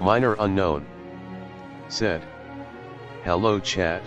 Minor unknown said, "Hello chat."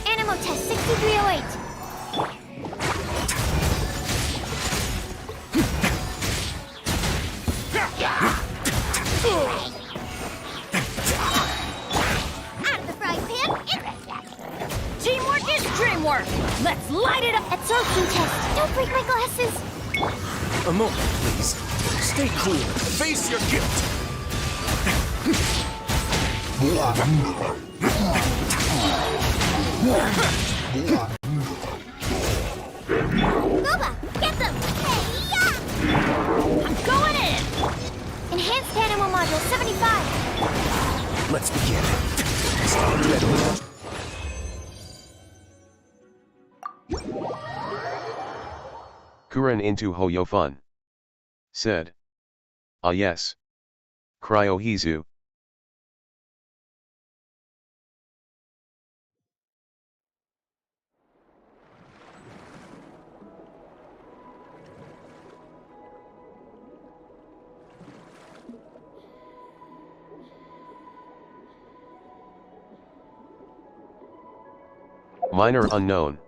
Animal test 6308. Out of the frying pan. Teamwork is dreamwork. Let's light it up. Absorption test. Don't break my glasses. A moment, please. Stay cool. Face your guilt. Boba, get them! Hey-ya! I'm going in! Enhanced Animal Module 75. Let's begin. Stand ready. Kuren into Hoyofun said, "Ah yes. Cryohizu." Minor unknown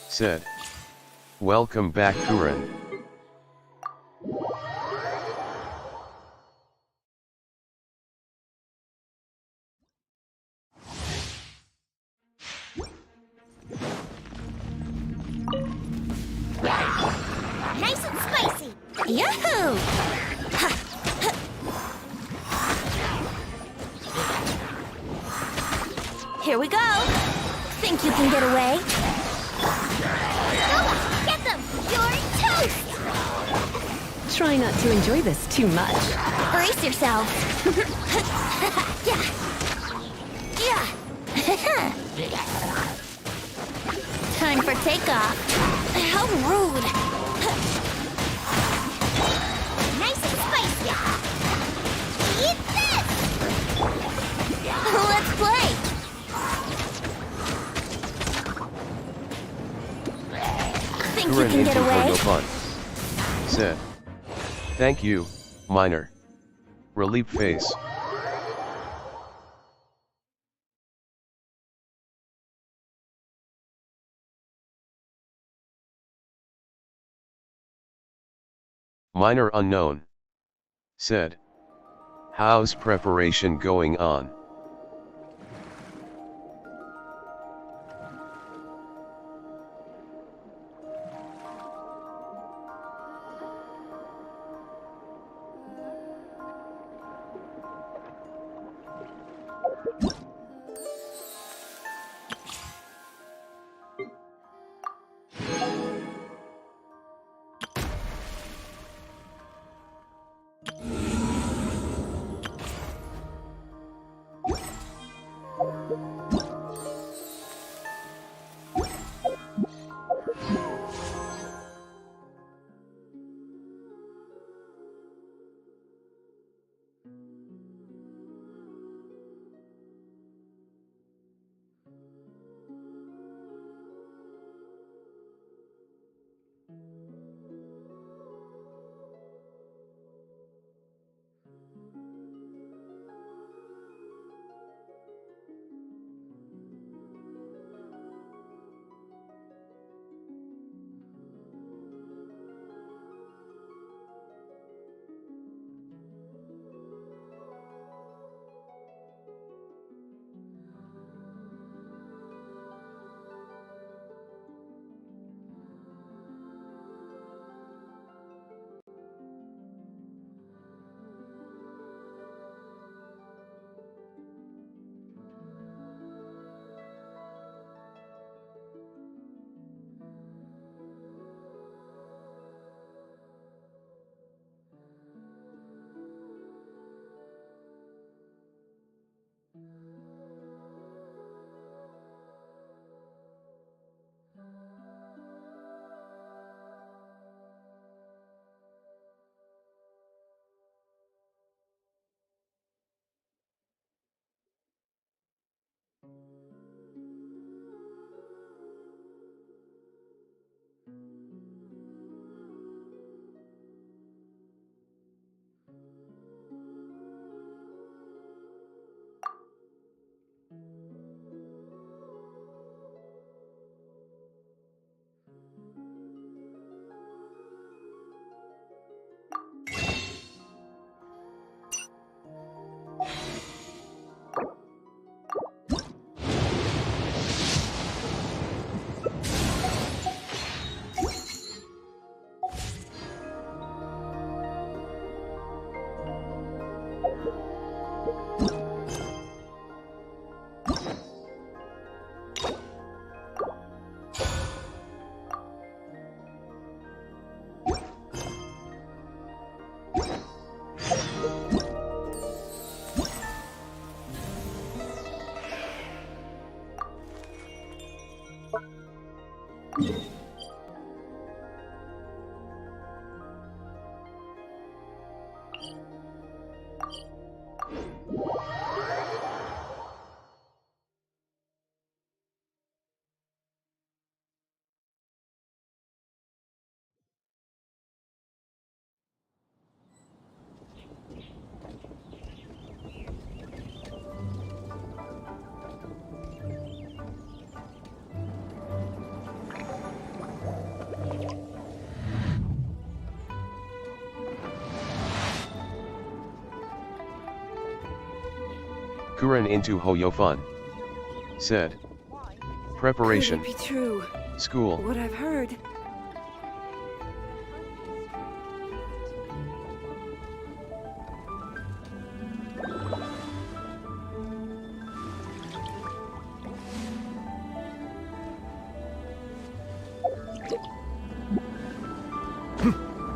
said, "Welcome back Kuren." Nice and spicy. Yahoo! Here we go. Think you can get away? Noah, get them! You're toast! Try not to enjoy this too much. Brace yourself. Yeah. Time for takeoff. How rude. Nice and spicy. Eat this! Let's play. Think you Kuren can into get away? Hoyofun said, "Thank you, Minor." Relief face. Minor unknown said, "How's preparation going on?" Kuren into Hoyofun. Said. Preparation. Could it be true? School. What I've heard.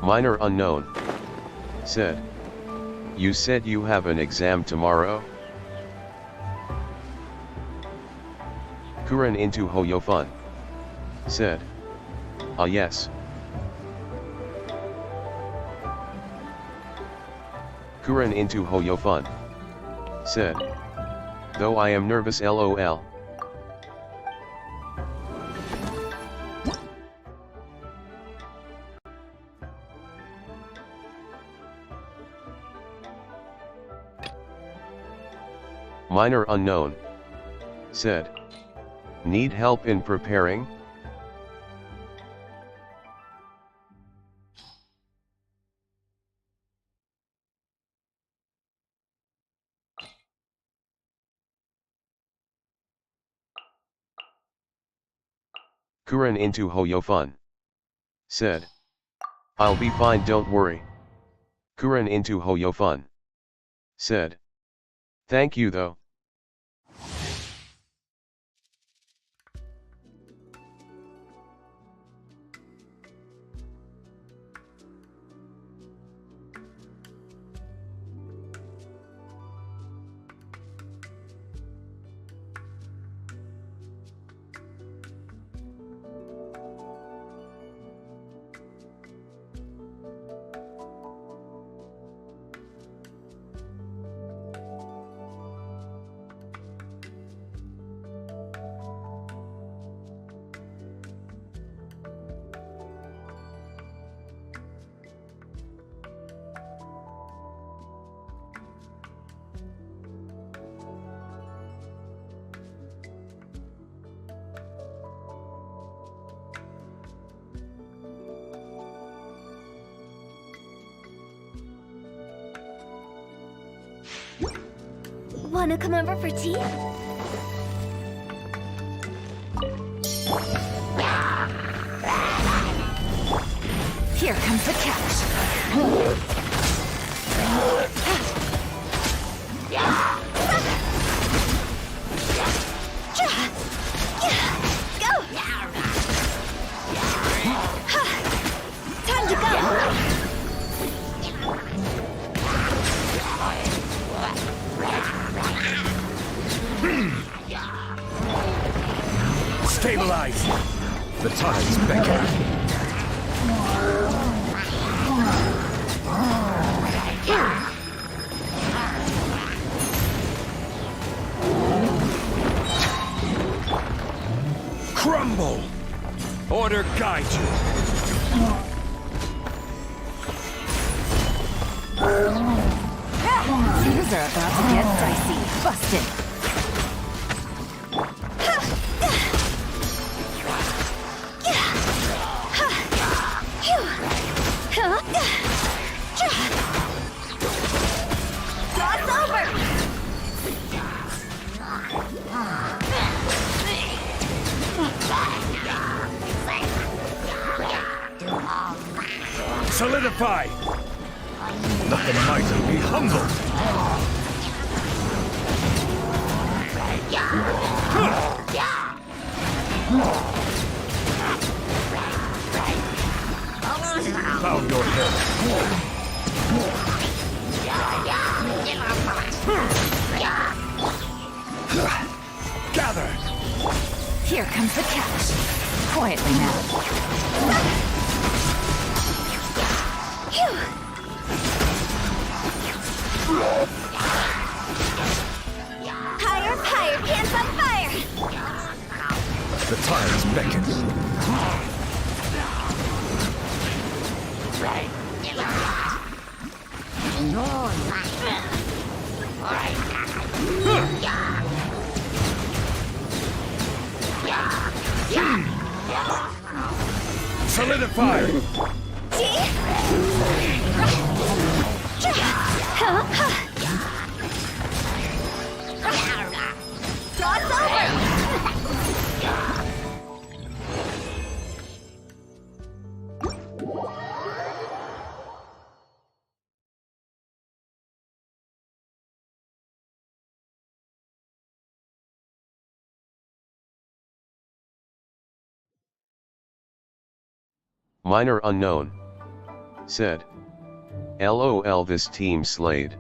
Minor unknown. Said. You said you have an exam tomorrow? Kuren into Hoyofun. Said. Ah yes. Kuren into Hoyofun. Said. Though I am nervous lol. Minor unknown. Said. Need help in preparing? Kuren into Hoyofun. Said. I'll be fine, don't worry. Kuren into Hoyofun. Said. Thank you though. Wanna come over for tea? Here comes the catch. Go! Time to go! Stabilize! The tides beckon. Crumble! Order guide you. Things are about to get dicey. Busted. Cross over! Solidify! Let the mighty be humbled! Bow your head. Gather! Here comes the catch. Quietly now. Higher, higher, pants on fire! The tides beckon. Solidify! shot's over! Minor unknown. Said. LOL, this team slayed.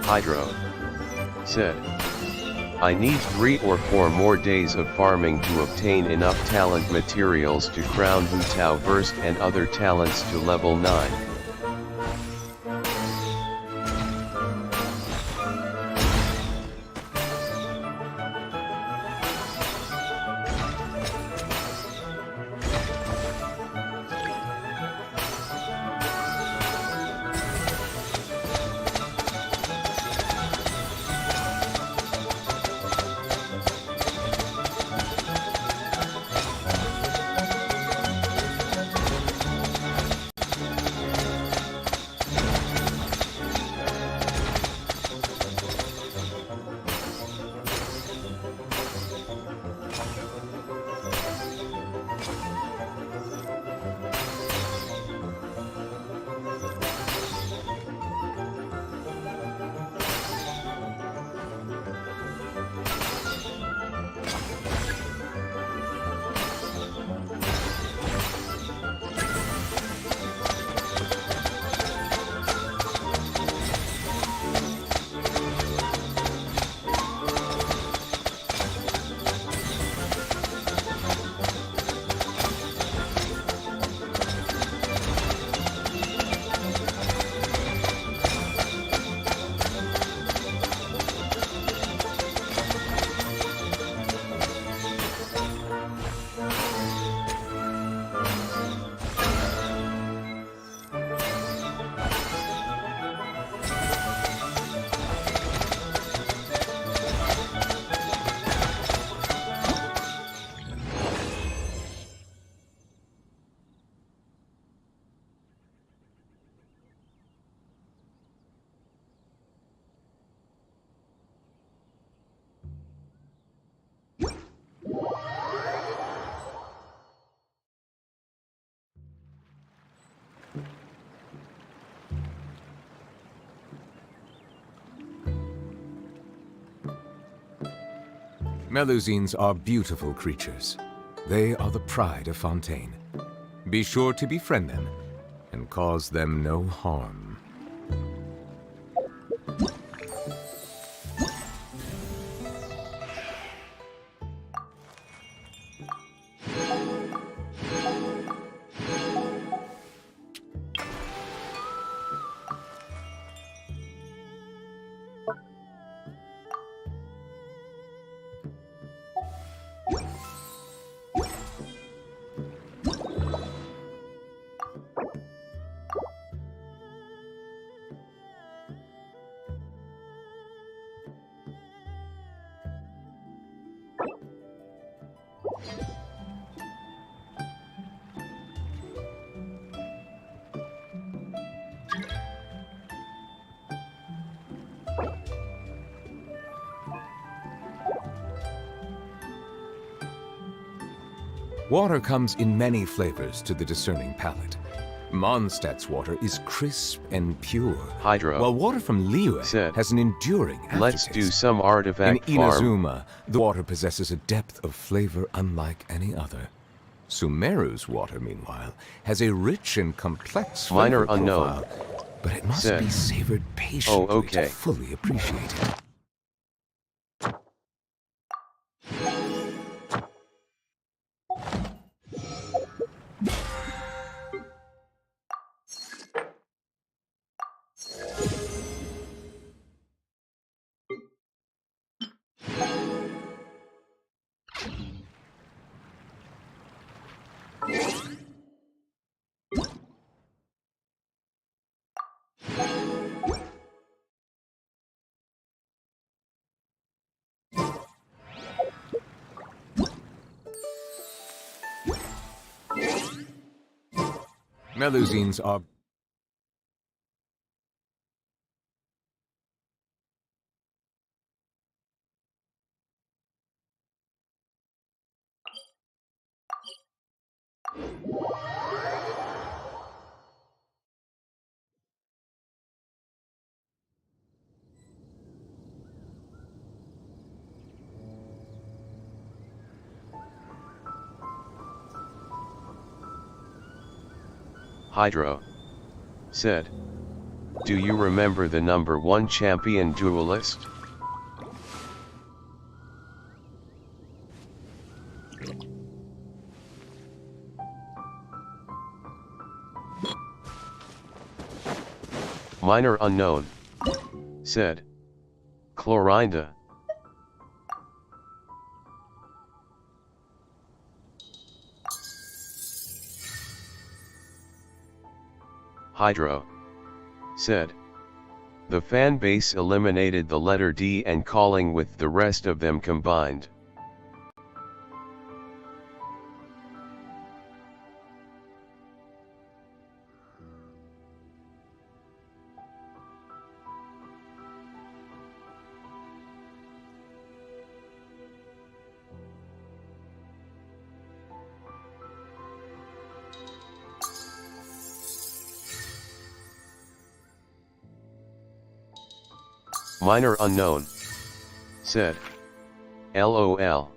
Hydro said, I need 3 or 4 more days of farming to obtain enough talent materials to crown Hu Tao Burst and other talents to level 9. Melusines are beautiful creatures. They are the pride of Fontaine. Be sure to befriend them and cause them no harm. Water comes in many flavors to the discerning palate. Mondstadt's water is crisp and pure, Hydro while water from Liyue said, has an enduring aftertaste. Let's do some artifact In farm. Inazuma, the water possesses a depth of flavor unlike any other. Sumeru's water, meanwhile, has a rich and complex Minor flavor unknown. profile, but it must Said, be savored patiently okay. to fully appreciate it. Melusines are Hydro said, Do you remember the number 1 champion duelist? Minor unknown. Said. Clorinda. Hydro. Said. The fan base eliminated the letter D and calling with the rest of them combined. Minor unknown. Said. LOL.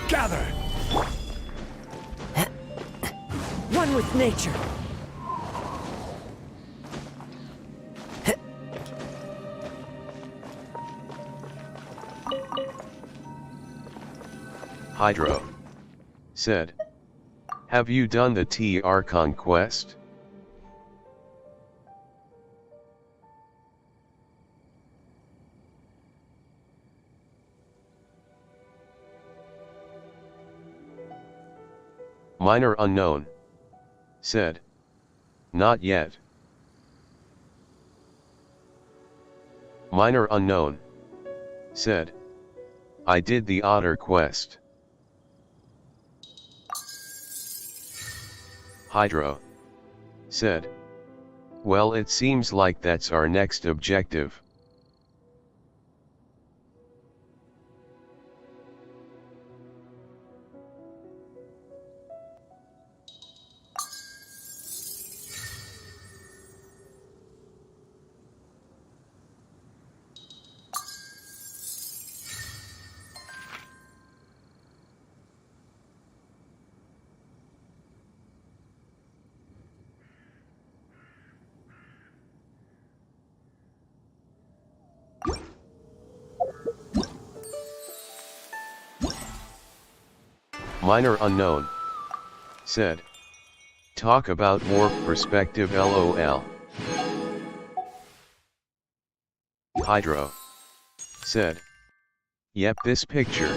Gather! One with nature. Hydro. Said. Have you done the TR conquest? Minor unknown. Said. Not yet. Minor unknown. Said. I did the otter quest. Hydro. Said. Well, it seems like that's our next objective. Minor unknown. Said. Talk about more perspective LOL. Hydro. Said. Yep, this picture.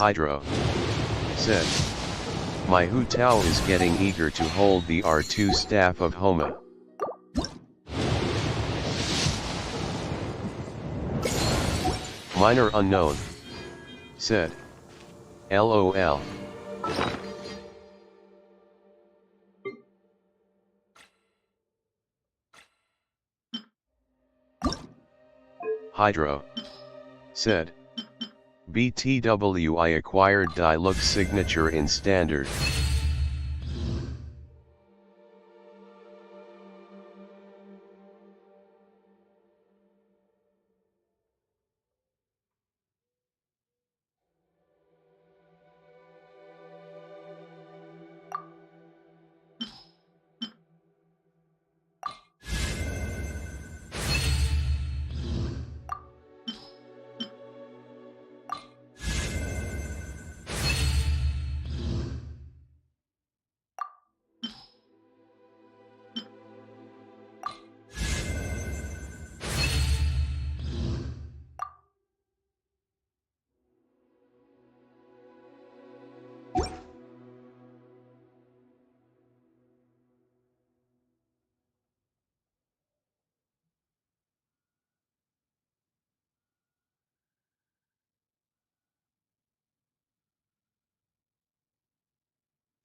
Hydro said, "My Hu Tao is getting eager to hold the R2 staff of Homa." Minor Unknown said, "LOL." Hydro said, "BTW, I acquired Dialux signature in standard."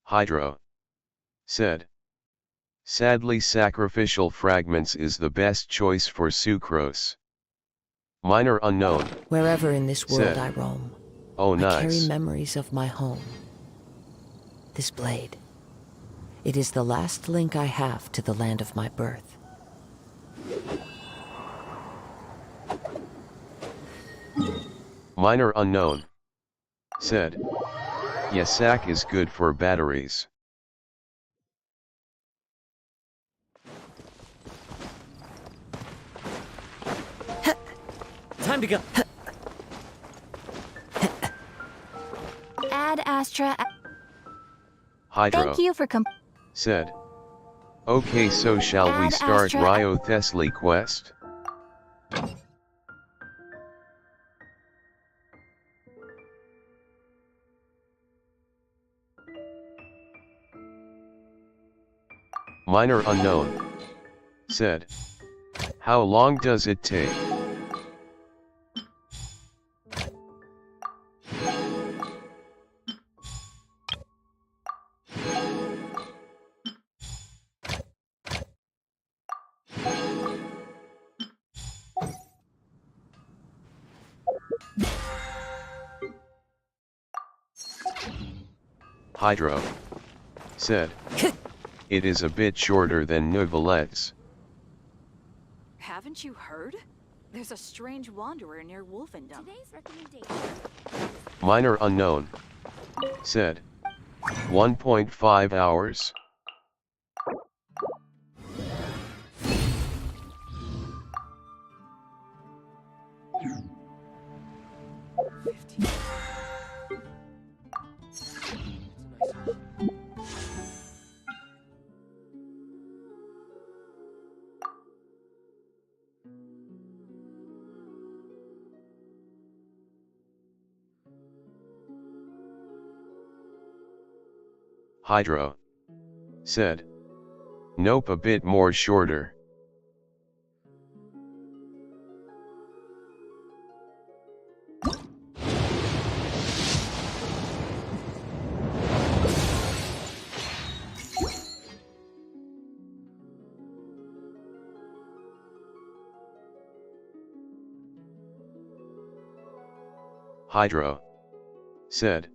Hydro said, "Sadly, sacrificial fragments is the best choice for sucrose." Minor Unknown Wherever in this world said, I roam, "Oh I carry nice." memories of my home. This blade. It is the last link I have to the land of my birth. Minor Unknown said, "Yasak is good for batteries." Time to go. Ad Astra. Hydro Thank you for said, "Okay, so shall we Ad start Astra. Wriothesley quest?" Minor Unknown said, "How long does it take?" Hydro said, "It is a bit shorter than Nouvelettes." Haven't you heard? There's a strange wanderer near Wolfendom. Today's recommendation. Minor Unknown said, 1.5 hours. Hydro said, "Nope, a bit more shorter." Hydro said,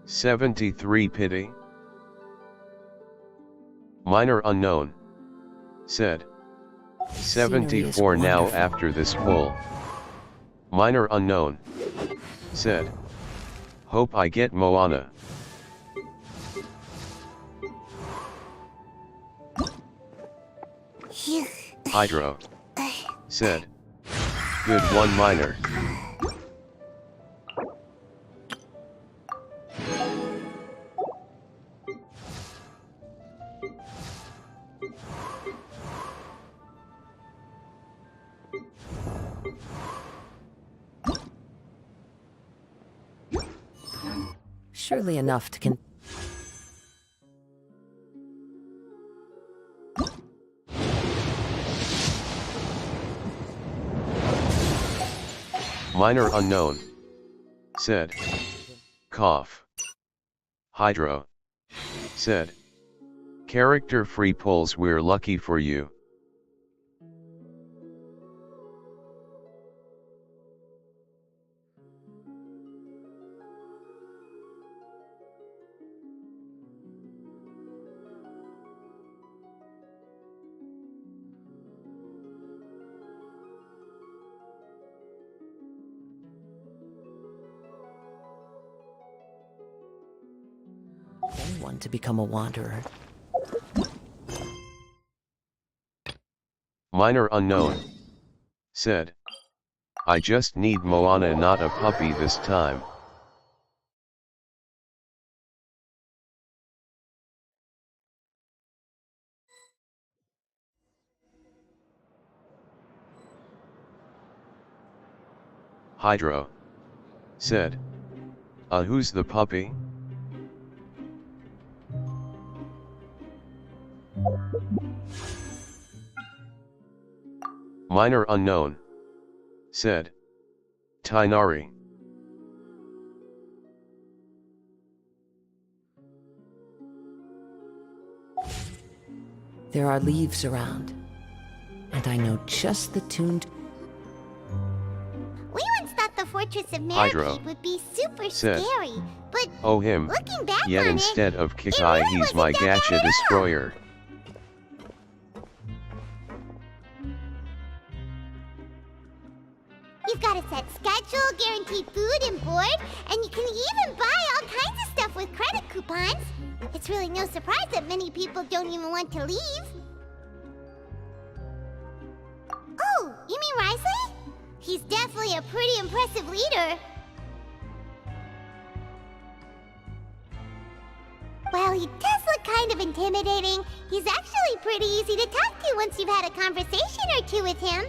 73 pity. Minor Unknown said, 74 now wonderful. after this pull. Minor Unknown said, "Hope I get Moana." Hydro said, "Good one, Minor." Surely enough to Minor unknown. Said. Cough. Hydro. Said. Character free pulls, we're lucky for you. anyone to become a wanderer. Minor unknown. Said. I just need Moana, not a puppy this time. Hydro. Said. Who's the puppy? Minor unknown. Said. Tainari. There are leaves around, and I know just the tune to... We once thought the Fortress of Hydro. Maripede would be super Said. scary, but Oh him. looking back Yet on instead of it Kikai really he's my wasn't that gacha bad at all. destroyer. You've got a set schedule, guaranteed food and board, and you can even buy all kinds of stuff with credit coupons. It's really no surprise that many people don't even want to leave. Oh, you mean Wriothesley? He's definitely a pretty impressive leader. While he does look kind of intimidating, he's actually pretty easy to talk to once you've had a conversation or two with him.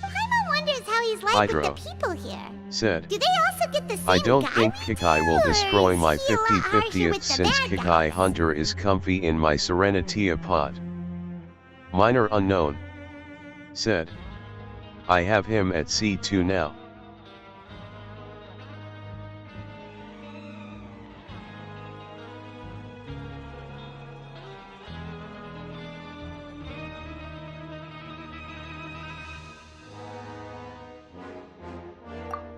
Paimon wonders how he's like Hydro. with the people here. Said. Do they also get the same I don't guy think we Kikai do, will or destroy is my he a lot harsher 50-50th with the since bad Kikai guys? Hunter is comfy in my Serenity pod. Minor unknown. Said. I have him at C2 now.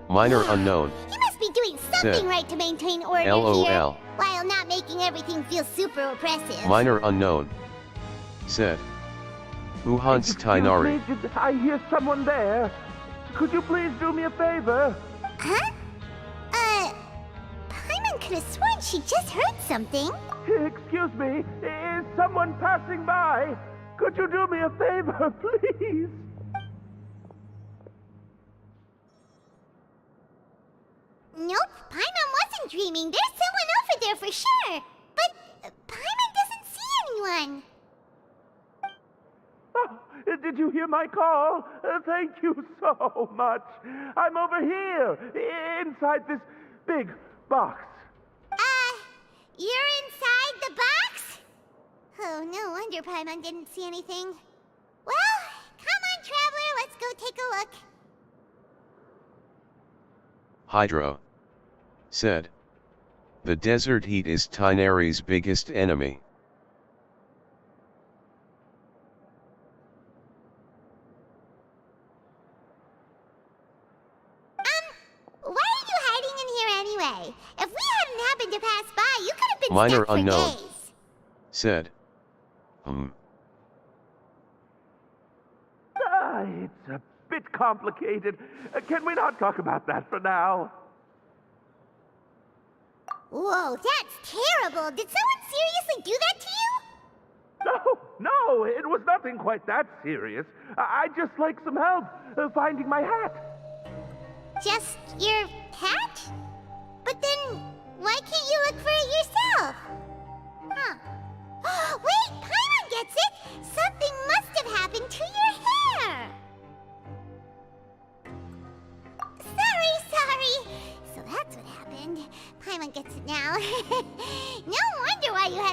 Minor unknown. He must be doing something Said. right to maintain order LOL. here, while not making everything feel super oppressive. Minor unknown. Said. Who hunts Tainari? Excuse me, did I hear someone there? Could you please do me a favor? Huh? Paimon could have sworn she just heard something. Excuse me, is someone passing by? Could you do me a favor, please? Nope, Paimon wasn't dreaming. There's someone over there for sure. But Paimon doesn't see anyone. Oh, did you hear my call? Thank you so much. I'm over here, inside this big box. You're inside the box? Oh, no wonder Paimon didn't see anything. Well, come on, Traveler, let's go take a look. Hydro. Said. The desert heat is Tainari's biggest enemy. Why are you hiding in here anyway? If we hadn't happened to pass by, you could have been Minor stuck for unknown. days. Said. It's a bit complicated. Can we not talk about that for now? Whoa, that's terrible. Did someone seriously do that to you? No, it was nothing quite that serious. I'd just like some help finding my hat. Just your hat? But then, why can't you look for it yourself? Huh. Wait, Paimon gets it! Something must have happened to your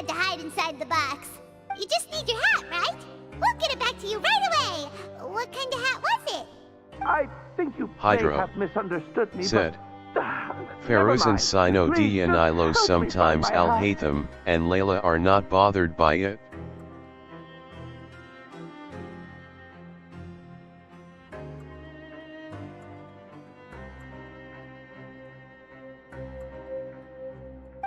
to hide inside the box. You just need your hat, right? We'll get it back to you right away. What kind of hat was it? I think you Hydro may have misunderstood me, said, but... Pharaohs never and mind. Sino Please, D and just Ilos help me find sometimes my I'll hat. hate them, and Layla are not bothered by it.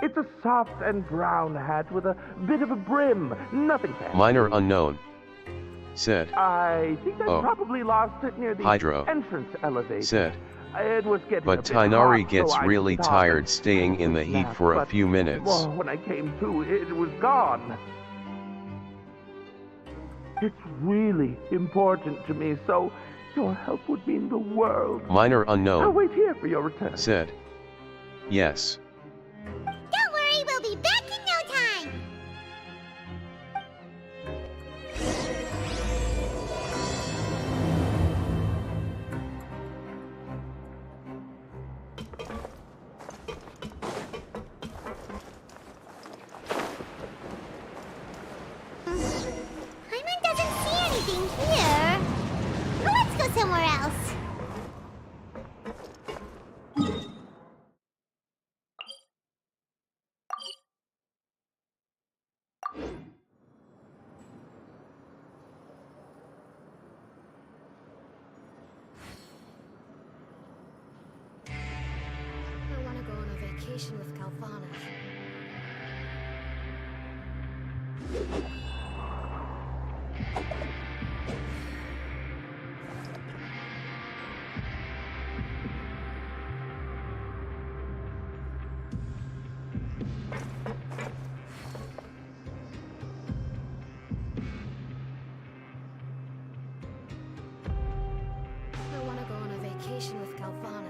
It's a soft and brown hat with a bit of a brim. Nothing fancy. Minor unknown said, I think I Oh. probably lost it near the Hydro entrance elevator. said, It was getting a but bit Tainari hot, gets so I really thought tired I'd staying in the heat nap, for a but, few minutes. well, when I came to, it was gone. It's really important to me, so your help would mean the world. Minor I'll unknown wait here for your return. said, yes. Don't worry, we'll be back in no time. Paimon doesn't see anything here. Well, let's go somewhere else. I want to go on a vacation with Calvana. I want to go on a vacation with Calvana.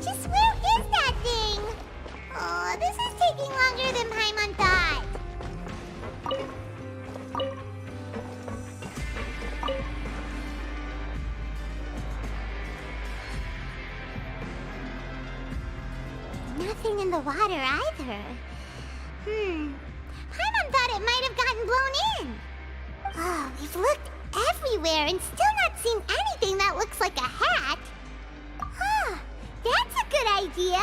Just where is that thing? Oh, this is taking longer than Paimon thought. Nothing in the water either. Paimon thought it might have gotten blown in. Oh, we've looked everywhere and still not seen anything that looks like a hat. Huh, that's a good idea.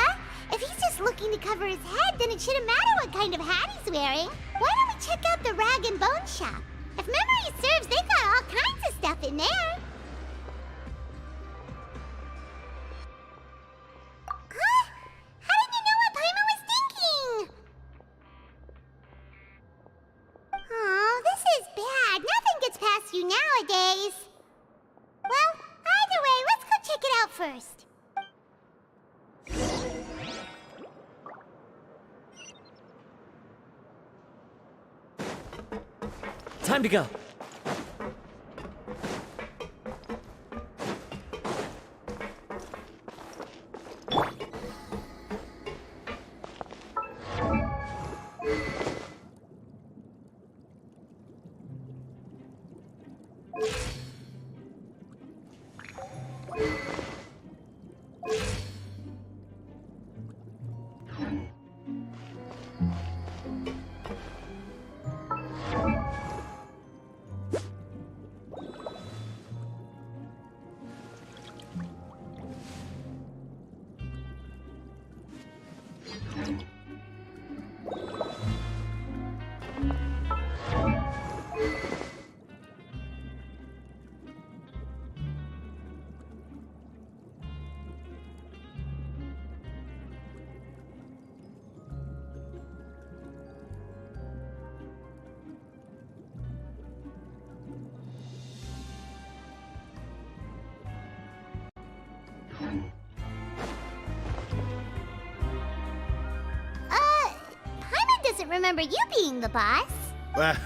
If he's just looking to cover his head, then it shouldn't matter what kind of hat he's wearing. Why don't we check out the rag and bone shop? If memory serves, they got all kinds of stuff in there. Huh? How did you know what Paimon was thinking? Oh, this is bad. Nothing gets past you nowadays. Well, either way, let's go check it out first. Time to go. Paimon doesn't remember you being the boss. Well,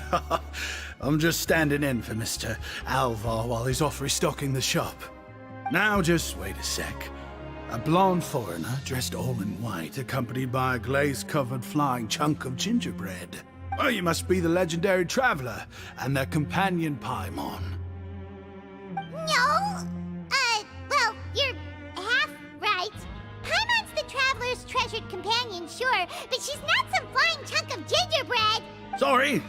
I'm just standing in for Mr. Alvar while he's off restocking the shop. Now just wait a sec. A blonde foreigner dressed all in white, accompanied by a glaze-covered flying chunk of gingerbread. Well, you must be the legendary traveler and their companion Paimon. No! Well, you're half right. Paimon's the traveler's treasured companion, sure, but she's not some flying chunk of gingerbread! Sorry,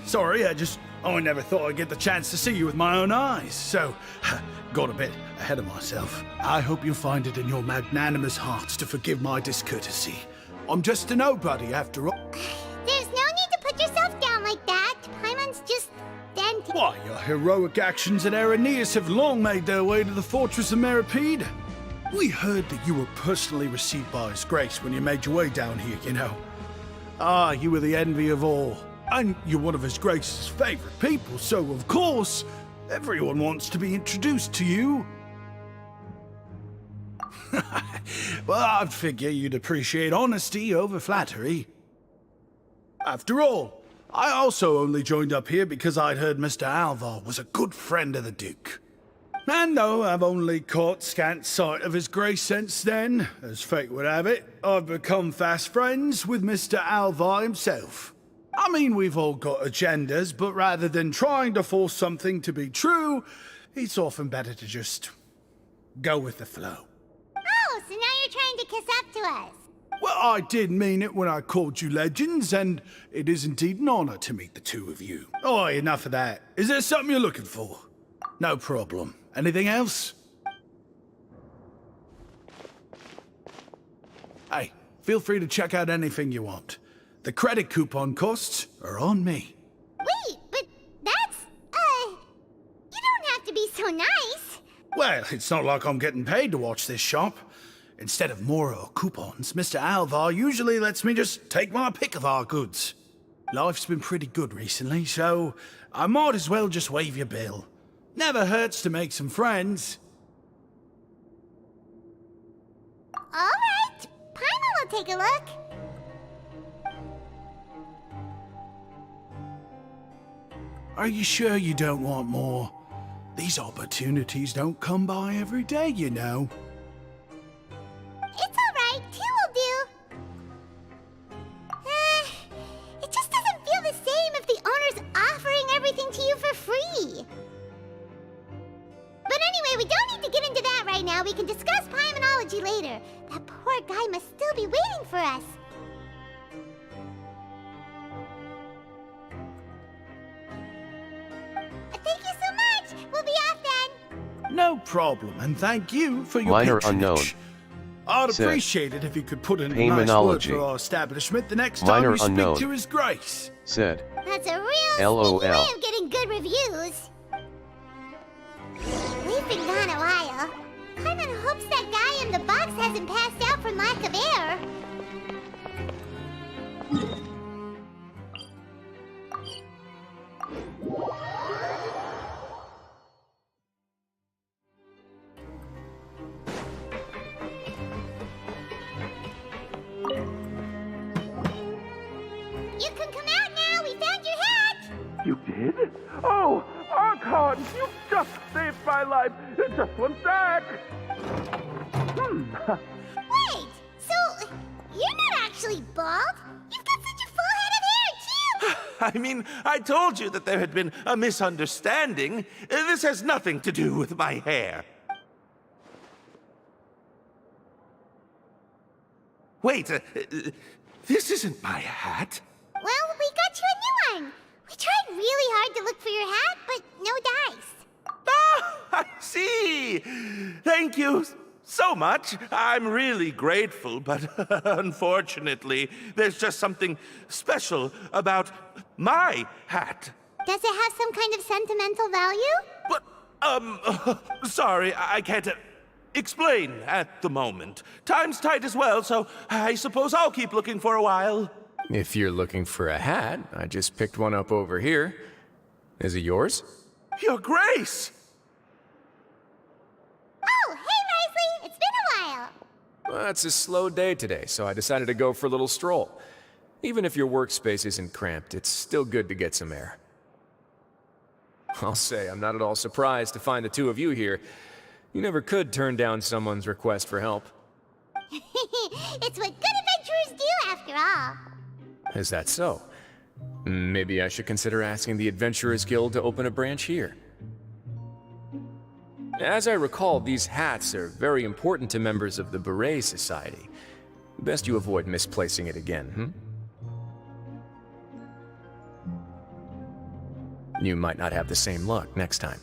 I never thought I'd get the chance to see you with my own eyes, so got a bit ahead of myself. I hope you find it in your magnanimous hearts to forgive my discourtesy. I'm just a nobody after all. There's no need to put yourself down like that. Paimon's just dented. Why, your heroic actions at Aeneas have long made their way to the fortress of Meripede. We heard that you were personally received by His Grace when you made your way down here, you know. Ah, you were the envy of all. And you're one of His Grace's favorite people, so of course, everyone wants to be introduced to you. Well, I'd figure you'd appreciate honesty over flattery. After all, I also only joined up here because I'd heard Mr. Alvar was a good friend of the Duke. And though I've only caught scant sight of His Grace since then, as fate would have it, I've become fast friends with Mr. Alvar himself. I mean, we've all got agendas, but rather than trying to force something to be true, it's often better to just go with the flow. Oh, so now you're trying to kiss up to us. Well, I did mean it when I called you legends, and it is indeed an honor to meet the two of you. Oh, enough of that. Is there something you're looking for? No problem. Anything else? Hey, feel free to check out anything you want. The credit coupon costs are on me. Wait, but that's, you don't have to be so nice. Well, it's not like I'm getting paid to watch this shop. Instead of more or coupons, Mr. Alvar usually lets me just take my pick of our goods. Life's been pretty good recently, so I might as well just waive your bill. Never hurts to make some friends. All right, Paimon will take a look. Are you sure you don't want more? These opportunities don't come by every day, you know. It's all right, two will do. It just doesn't feel the same if the owner's offering everything to you for free. But anyway, we don't need to get into that right now. We can discuss Paimonology later. That poor guy must still be waiting for us. Thank you so much. We'll be off then. No problem, and thank you for your Minor patronage. unknown. I'd Said. appreciate it if you could put in a nice word Paimonology. for our establishment the next time Minor you speak unknown. to His Grace. Said. That's a real LOL. sneaky way of getting good reviews. We've been gone a while. Paimon hopes that guy in the box hasn't passed out from lack of air. You can come out now. We found your hat. You did? Oh, Archon, you just saved my life. Just one sec. Wait, so you're not actually bald? You've got such a full head of hair, too! I mean, I told you that there had been a misunderstanding. This has nothing to do with my hair. Wait, this isn't my hat. Well, we got you a new one. We tried really hard to look for your hat, but no dice. Ah, I see. Thank you so much. I'm really grateful, but unfortunately, there's just something special about my hat. Does it have some kind of sentimental value? But, sorry, I can't explain at the moment. Time's tight as well, so I suppose I'll keep looking for a while. If you're looking for a hat, I just picked one up over here. Is it yours? Your Grace! Oh, hey, Wriothesley! It's been a while. Well, it's a slow day today, so I decided to go for a little stroll. Even if your workspace isn't cramped, it's still good to get some air. I'll say, I'm not at all surprised to find the two of you here. You never could turn down someone's request for help. It's what good adventurers do, after all. Is that so? Maybe I should consider asking the Adventurers Guild to open a branch here. As I recall, these hats are very important to members of the Beret Society. Best you avoid misplacing it again, You might not have the same luck next time.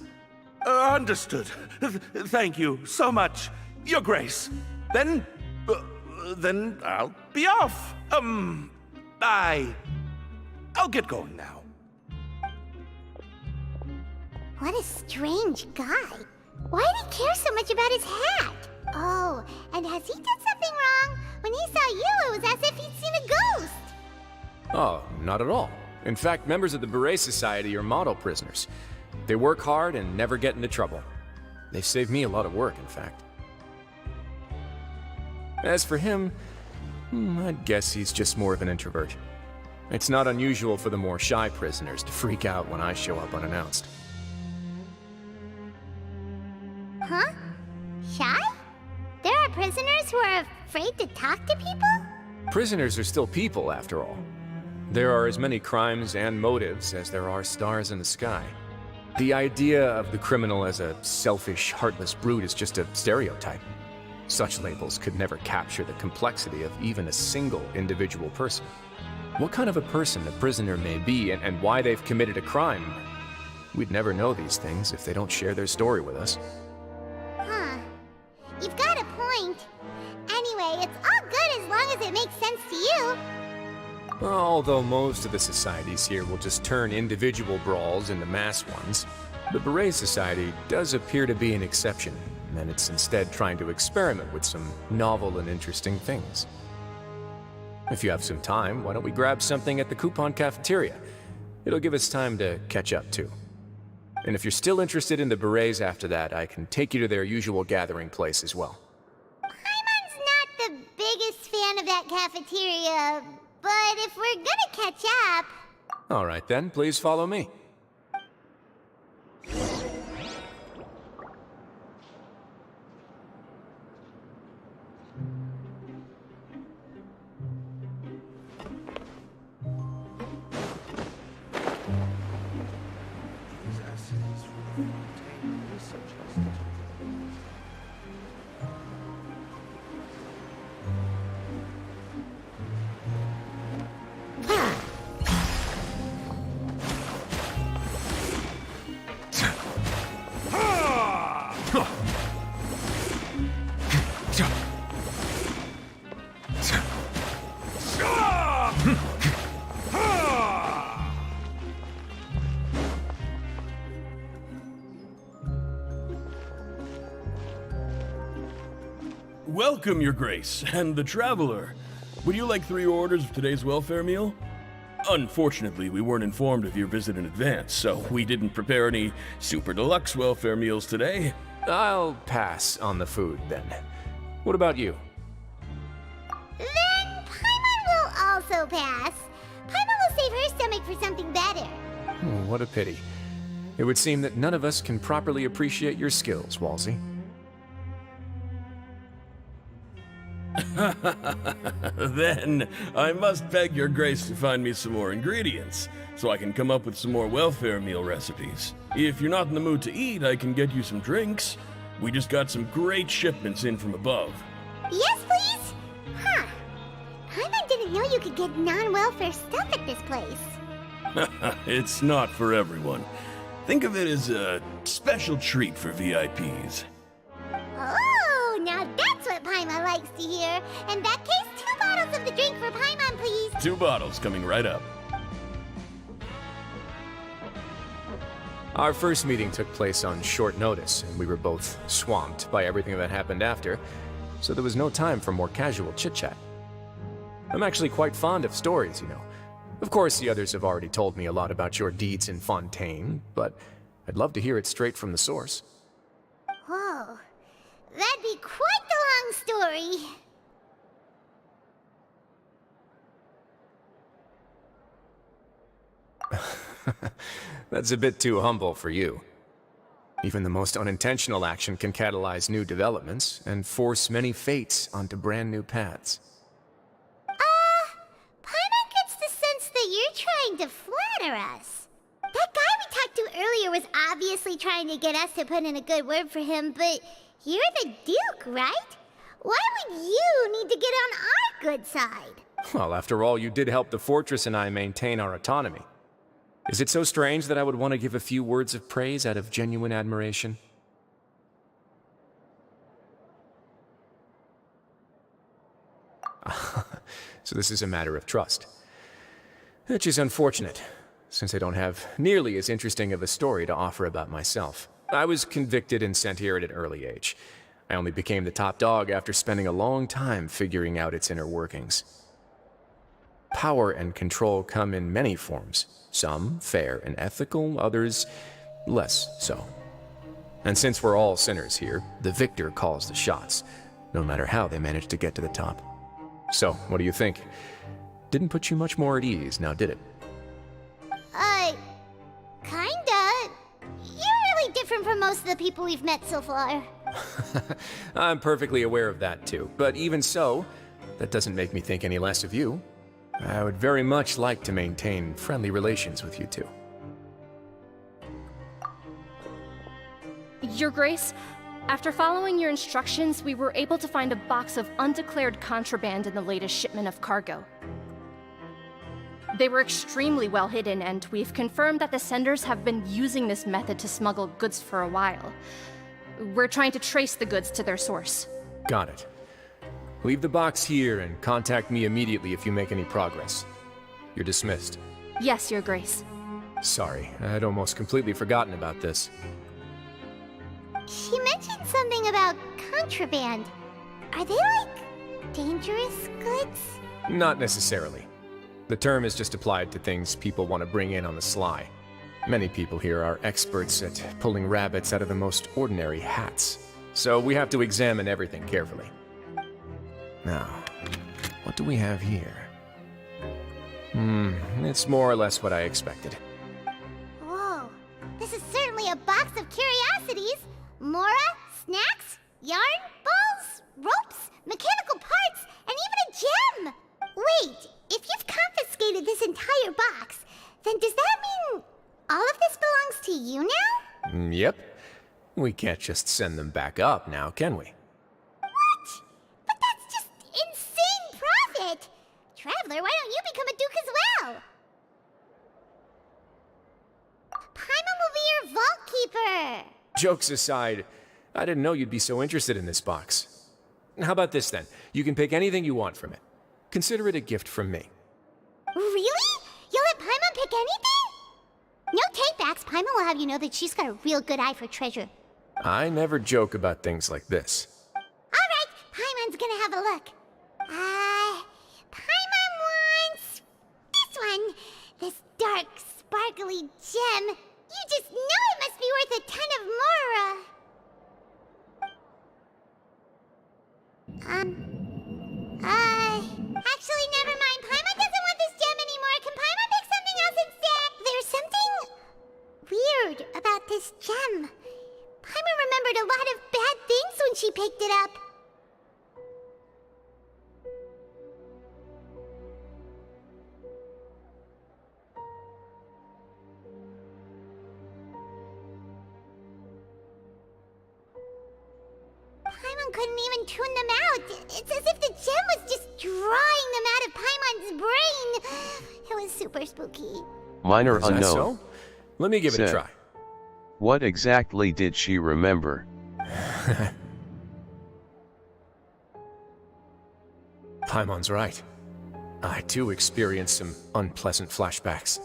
Understood. Thank you so much, Your Grace. Then I'll be off. I'll get going now. What a strange guy. Why did he care so much about his hat? Oh, and has he done something wrong? When he saw you, it was as if he'd seen a ghost. Oh, not at all. In fact, members of the Beret Society are model prisoners. They work hard and never get into trouble. They save me a lot of work, in fact. As for him, I'd guess he's just more of an introvert. It's not unusual for the more shy prisoners to freak out when I show up unannounced. Huh? Shy? There are prisoners who are afraid to talk to people? Prisoners are still people, after all. There are as many crimes and motives as there are stars in the sky. The idea of the criminal as a selfish, heartless brute is just a stereotype. Such labels could never capture the complexity of even a single individual person. What kind of a person a prisoner may be and why they've committed a crime, we'd never know these things if they don't share their story with us. Huh. You've got a point. Anyway, it's all good as long as it makes sense to you. Although most of the societies here will just turn individual brawls into mass ones, the Beret Society does appear to be an exception, and it's instead trying to experiment with some novel and interesting things. If you have some time, why don't we grab something at the Coupon Cafeteria? It'll give us time to catch up, too. And if you're still interested in the Berets after that, I can take you to their usual gathering place as well. Paimon's not the biggest fan of that cafeteria, but if we're gonna catch up... All right then, please follow me. Welcome, Your Grace, and the Traveler. Would you like 3 orders of today's welfare meal? Unfortunately, we weren't informed of your visit in advance, so we didn't prepare any super deluxe welfare meals today. I'll pass on the food, then. What about you? Then Paimon will also pass. Paimon will save her stomach for something better. Oh, what a pity. It would seem that none of us can properly appreciate your skills, Walsey. Then I must beg Your Grace to find me some more ingredients, so I can come up with some more welfare meal recipes. If you're not in the mood to eat, I can get you some drinks. We just got some great shipments in from above. Yes, please? Huh. Paimon didn't know you could get non-welfare stuff at this place. It's not for everyone. Think of it as a special treat for VIPs. Oh, now that's what Paimon likes to hear. In that case, 2 bottles of the drink for Paimon, please. 2 bottles coming right up. Our first meeting took place on short notice, and we were both swamped by everything that happened after, so there was no time for more casual chit-chat. I'm actually quite fond of stories, you know. Of course, the others have already told me a lot about your deeds in Fontaine, but I'd love to hear it straight from the source. Whoa. That'd be quite the long story. That's a bit too humble for you. Even the most unintentional action can catalyze new developments and force many fates onto brand new paths. Paimon gets the sense that you're trying to flatter us. That guy we talked to earlier was obviously trying to get us to put in a good word for him, but you're the Duke, right? Why would you need to get on our good side? Well, after all, you did help the fortress and I maintain our autonomy. Is it so strange that I would want to give a few words of praise out of genuine admiration? So this is a matter of trust. Which is unfortunate, since I don't have nearly as interesting of a story to offer about myself. I was convicted and sent here at an early age. I only became the top dog after spending a long time figuring out its inner workings. Power and control come in many forms, some fair and ethical, others less so. And since we're all sinners here, the victor calls the shots, no matter how they manage to get to the top. So, what do you think? Didn't put you much more at ease, now did it? Kinda. You're really different from most of the people we've met so far. I'm perfectly aware of that too, but even so, that doesn't make me think any less of you. I would very much like to maintain friendly relations with you two. Your Grace, after following your instructions, we were able to find a box of undeclared contraband in the latest shipment of cargo. They were extremely well hidden, and we've confirmed that the senders have been using this method to smuggle goods for a while. We're trying to trace the goods to their source. Got it. Leave the box here and contact me immediately if you make any progress. You're dismissed. Yes, Your Grace. Sorry, I'd almost completely forgotten about this. She mentioned something about contraband. Are they, like, dangerous goods? Not necessarily. The term is just applied to things people want to bring in on the sly. Many people here are experts at pulling rabbits out of the most ordinary hats, so we have to examine everything carefully. Now, what do we have here? It's more or less what I expected. Whoa, this is certainly a box of curiosities. Mora, snacks, yarn, balls, ropes, mechanical parts, and even a gem! Wait, if you've confiscated this entire box, then does that mean all of this belongs to you now? Yep. We can't just send them back up now, can we? What? But that's just insane profit! Traveler, why don't you become a duke as well? Paimon will be your vault keeper! Jokes aside, I didn't know you'd be so interested in this box. How about this then? You can pick anything you want from it. Consider it a gift from me. Really? You'll let Paimon pick anything? No take-backs. Paimon will have you know that she's got a real good eye for treasure. I never joke about things like this. Alright, Paimon's gonna have a look. Paimon wants this one. This dark, sparkly gem. You just know it must be worth a ton of Mora. Actually, never mind. Paimon doesn't want this gem anymore. Can Paimon pick something else instead? There's something weird about this gem. Paimon remembered a lot of bad things when she picked it up. Paimon couldn't even tune them out. It's as if the gem was just drawing them out of Paimon's brain. It was super spooky. Minor Is that unknown. so? Let me give it a Said. try. What exactly did she remember? Paimon's right. I too experienced some unpleasant flashbacks.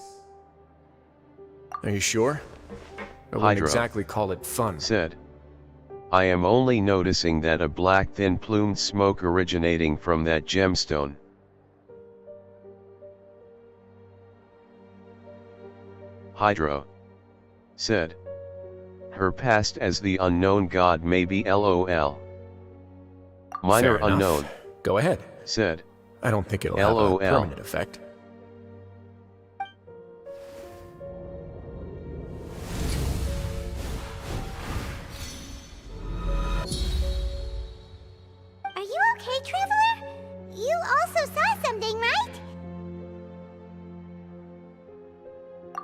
Are you sure? I wouldn't Hydra. exactly call it fun. Said. I am only noticing that a black thin plumed smoke originating from that gemstone. Hydra. Said. Her past as the unknown god may be LOL. Minor Fair enough. unknown. Go ahead. Said. I don't think it'll have a LOL. permanent effect. also saw something, right?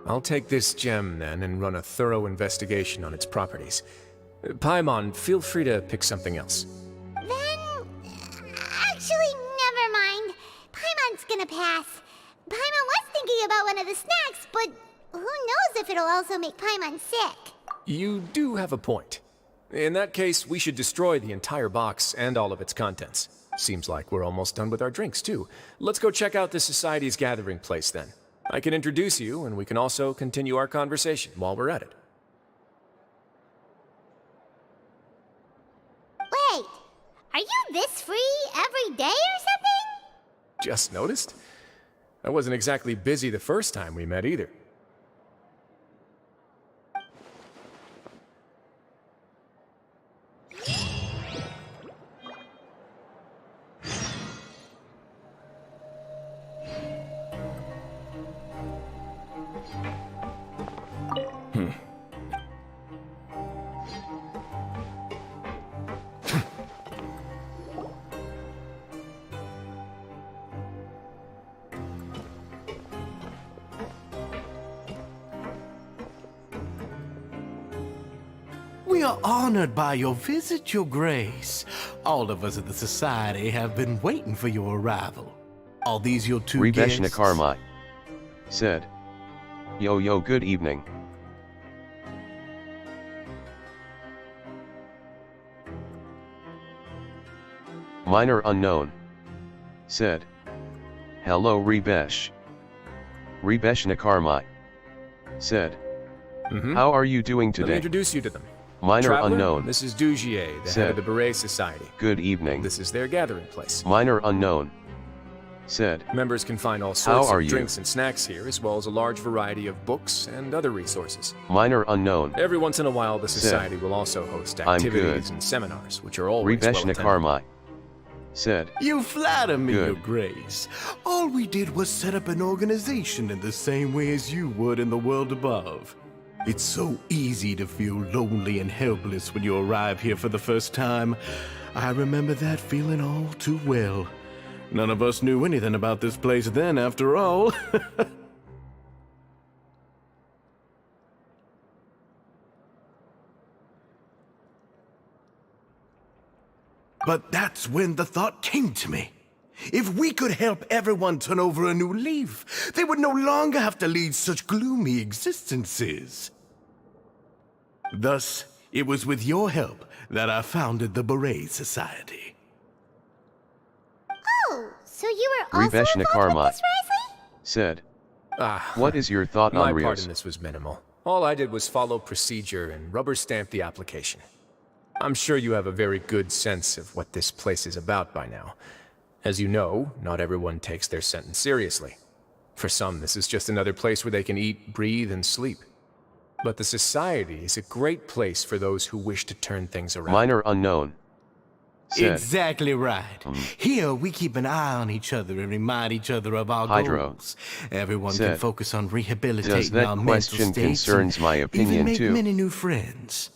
I'll take this gem then and run a thorough investigation on its properties. Paimon, feel free to pick something else. Then... actually, never mind. Paimon's gonna pass. Paimon was thinking about one of the snacks, but who knows if it'll also make Paimon sick. You do have a point. In that case, we should destroy the entire box and all of its contents. Seems like we're almost done with our drinks, too. Let's go check out the Society's gathering place, then. I can introduce you, and we can also continue our conversation while we're at it. Wait, are you this free every day or something? Just noticed? I wasn't exactly busy the first time we met, either. We are honored by your visit, Your Grace. All of us at the Society have been waiting for your arrival. Are these your two guests? Nakarmai said. Yo, good evening. Minor unknown said. Hello, Ribesh. Ribesh Nakarmai said. How are you doing today? Let me introduce you to them. Minor Traveler, unknown. This is Dugier, the head of the Beret Society. Good evening. This is their gathering place. Minor unknown said. Members can find all sorts How are of you? drinks and snacks here, as well as a large variety of books and other resources. Minor unknown Every once in a while, the Society will also host I'm activities good. and seminars, which are always Ribesh well attended. Nakarmai said. You flatter me, Good. Your Grace. All we did was set up an organization in the same way as you would in the world above. It's so easy to feel lonely and helpless when you arrive here for the first time. I remember that feeling all too well. None of us knew anything about this place then, after all. But that's when the thought came to me. If we could help everyone turn over a new leaf, they would no longer have to lead such gloomy existences. Thus, it was with your help that I founded the Beret Society. Oh, so you were also Ribesh involved Nakarmai with this, Wriothesley? said. What is your thought My on part Rios? in this was minimal. All I did was follow procedure and rubber stamp the application. I'm sure you have a very good sense of what this place is about by now. As you know, not everyone takes their sentence seriously. For some, this is just another place where they can eat, breathe, and sleep. But the Society is a great place for those who wish to turn things around. Minor unknown said. Exactly right. Here, we keep an eye on each other and remind each other of our Hydro goals. Everyone said. can focus on rehabilitating Does that our question mental states concerns and my even opinion make too? many new friends.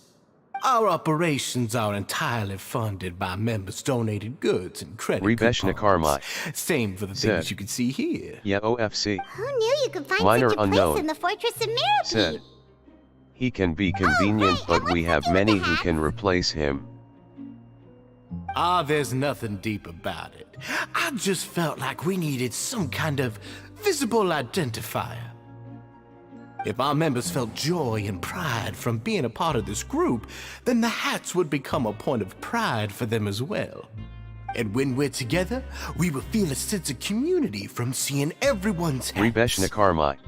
Our operations are entirely funded by members' donated goods and credit Ribesh coupons. Nakarmai Same for the said. things you can see here. Yeah, OFC Who knew you could find Minor such a unknown place in the Fortress of Mirapede? said. He can be convenient, right, but and we what's have to do with many the who hat? can replace him. There's nothing deep about it. I just felt like we needed some kind of visible identifier. If our members felt joy and pride from being a part of this group, then the hats would become a point of pride for them as well. And when we're together, we will feel a sense of community from seeing everyone's hats. Ribesh Nakarmai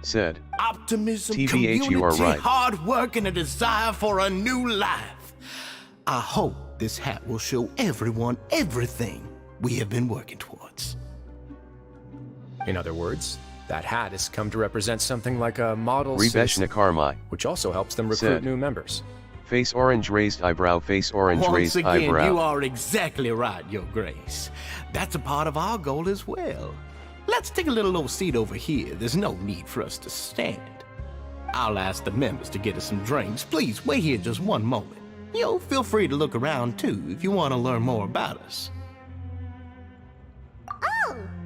said. Optimism, TBH, community, you are right. hard work, and a desire for a new life. I hope this hat will show everyone everything we have been working towards. In other words, that hat has come to represent something like a model Ribesh citizen, Nakarmai which also helps them recruit said. new members. Face orange raised eyebrow, face orange Once raised again, eyebrow. you are exactly right, Your Grace. That's a part of our goal as well. Let's take a little old seat over here. There's no need for us to stand. I'll ask the members to get us some drinks. Please wait here just one moment. Feel free to look around too if you want to learn more about us.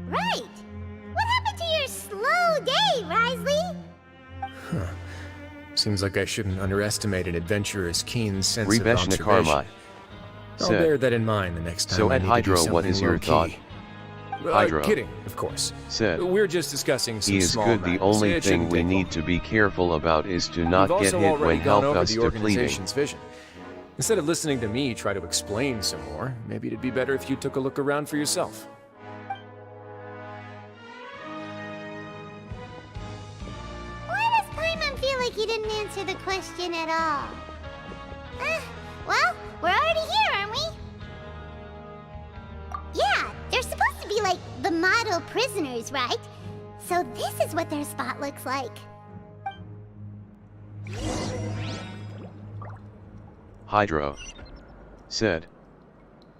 Right. What happened to your slow day, Wriothesley? Huh. Seems like I shouldn't underestimate an adventurer's keen sense of Rebeshna observation. Karmai. I'll bear that in mind the next time So I at need to do Hydro, what something is your low-key. thought? Hydro. Kidding, of course. Said. We're just discussing some He is small good. The matters. only It thing shouldn't we take need long. to be careful about is to not We've get also hit already when gone help over us the depleting. organization's vision. Instead of listening to me try to explain some more, maybe it'd be better if you took a look around for yourself. Why does Paimon feel like he didn't answer the question at all? Well, we're already here, aren't we? Yeah, they're supposed to be like the model prisoners, right? So this is what their spot looks like. Hydro. Said.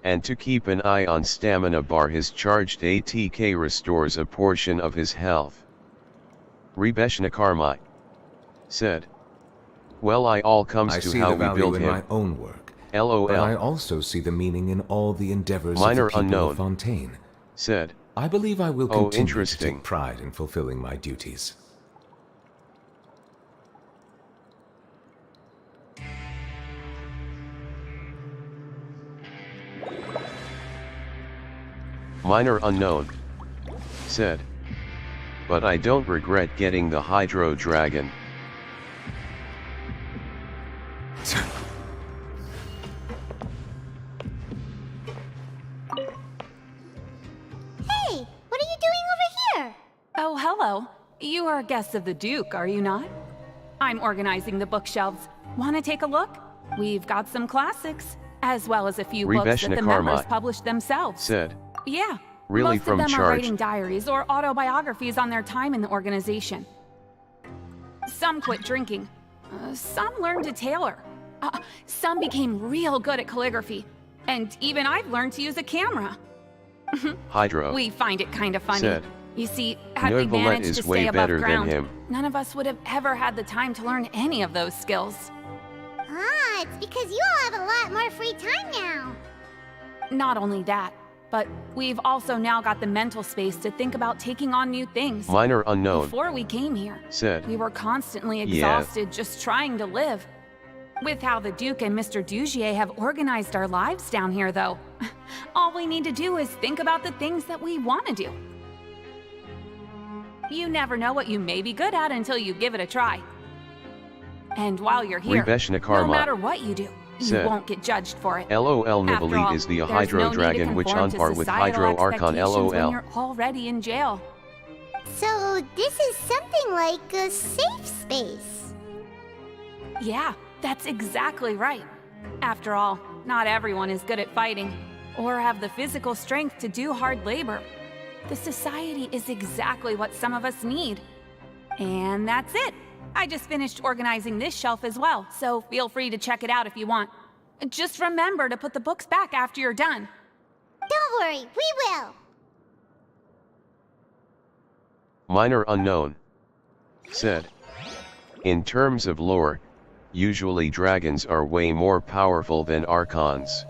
And to keep an eye on stamina bar, his charged ATK restores a portion of his health. Rebeshna Karmai. Said. Well, I all comes I to see how the we value build in him. my own work. LOL. But I also see the meaning in all the endeavors Minor of the people unknown. of Fontaine. Said. I believe I will Oh, continue to interesting. take pride in fulfilling my duties. Minor unknown. Said. But I don't regret getting the Hydro Dragon. Hey, what are you doing over here? Oh, hello. You are guests of the Duke, are you not? I'm organizing the bookshelves. Want to take a look? We've got some classics, as well as a few books that Rebeshna the members Karmai. published themselves. Said. Yeah. Really Most from of them are charge. writing diaries or autobiographies on their time in the organization. Some quit drinking. Some learned to tailor. Some became real good at calligraphy. And even I've learned to use a camera. Hydro. We find it kind of funny. Said. You see, had we Novelet managed is to way stay above better than ground, him. none of us would have ever had the time to learn any of those skills. Ah, it's because you all have a lot more free time now. Not only that, but we've also now got the mental space to think about taking on new things. Minor unknown. Before we came here, Said. we were constantly Yeah. exhausted just trying to live. With how the Duke and Mr. Dugier have organized our lives down here, though, all we need to do is think about the things that we want to do. You never know what you may be good at until you give it a try. And while you're here, Rebeshna no Karmai. matter what you do, you Said. won't get judged for it. LOL. After all, Novelet is the there's Hydro no need to Dragon, which conform on to par with societal Hydro Archon. expectations when LOL. you're already in jail. So this is something like a safe space. Yeah, that's exactly right. After all, not everyone is good at fighting, or have the physical strength to do hard labor. The society is exactly what some of us need. And that's it. I just finished organizing this shelf as well, so feel free to check it out if you want. Just remember to put the books back after you're done. Don't worry, we will. Minor unknown. Said. In terms of lore, usually dragons are way more powerful than archons.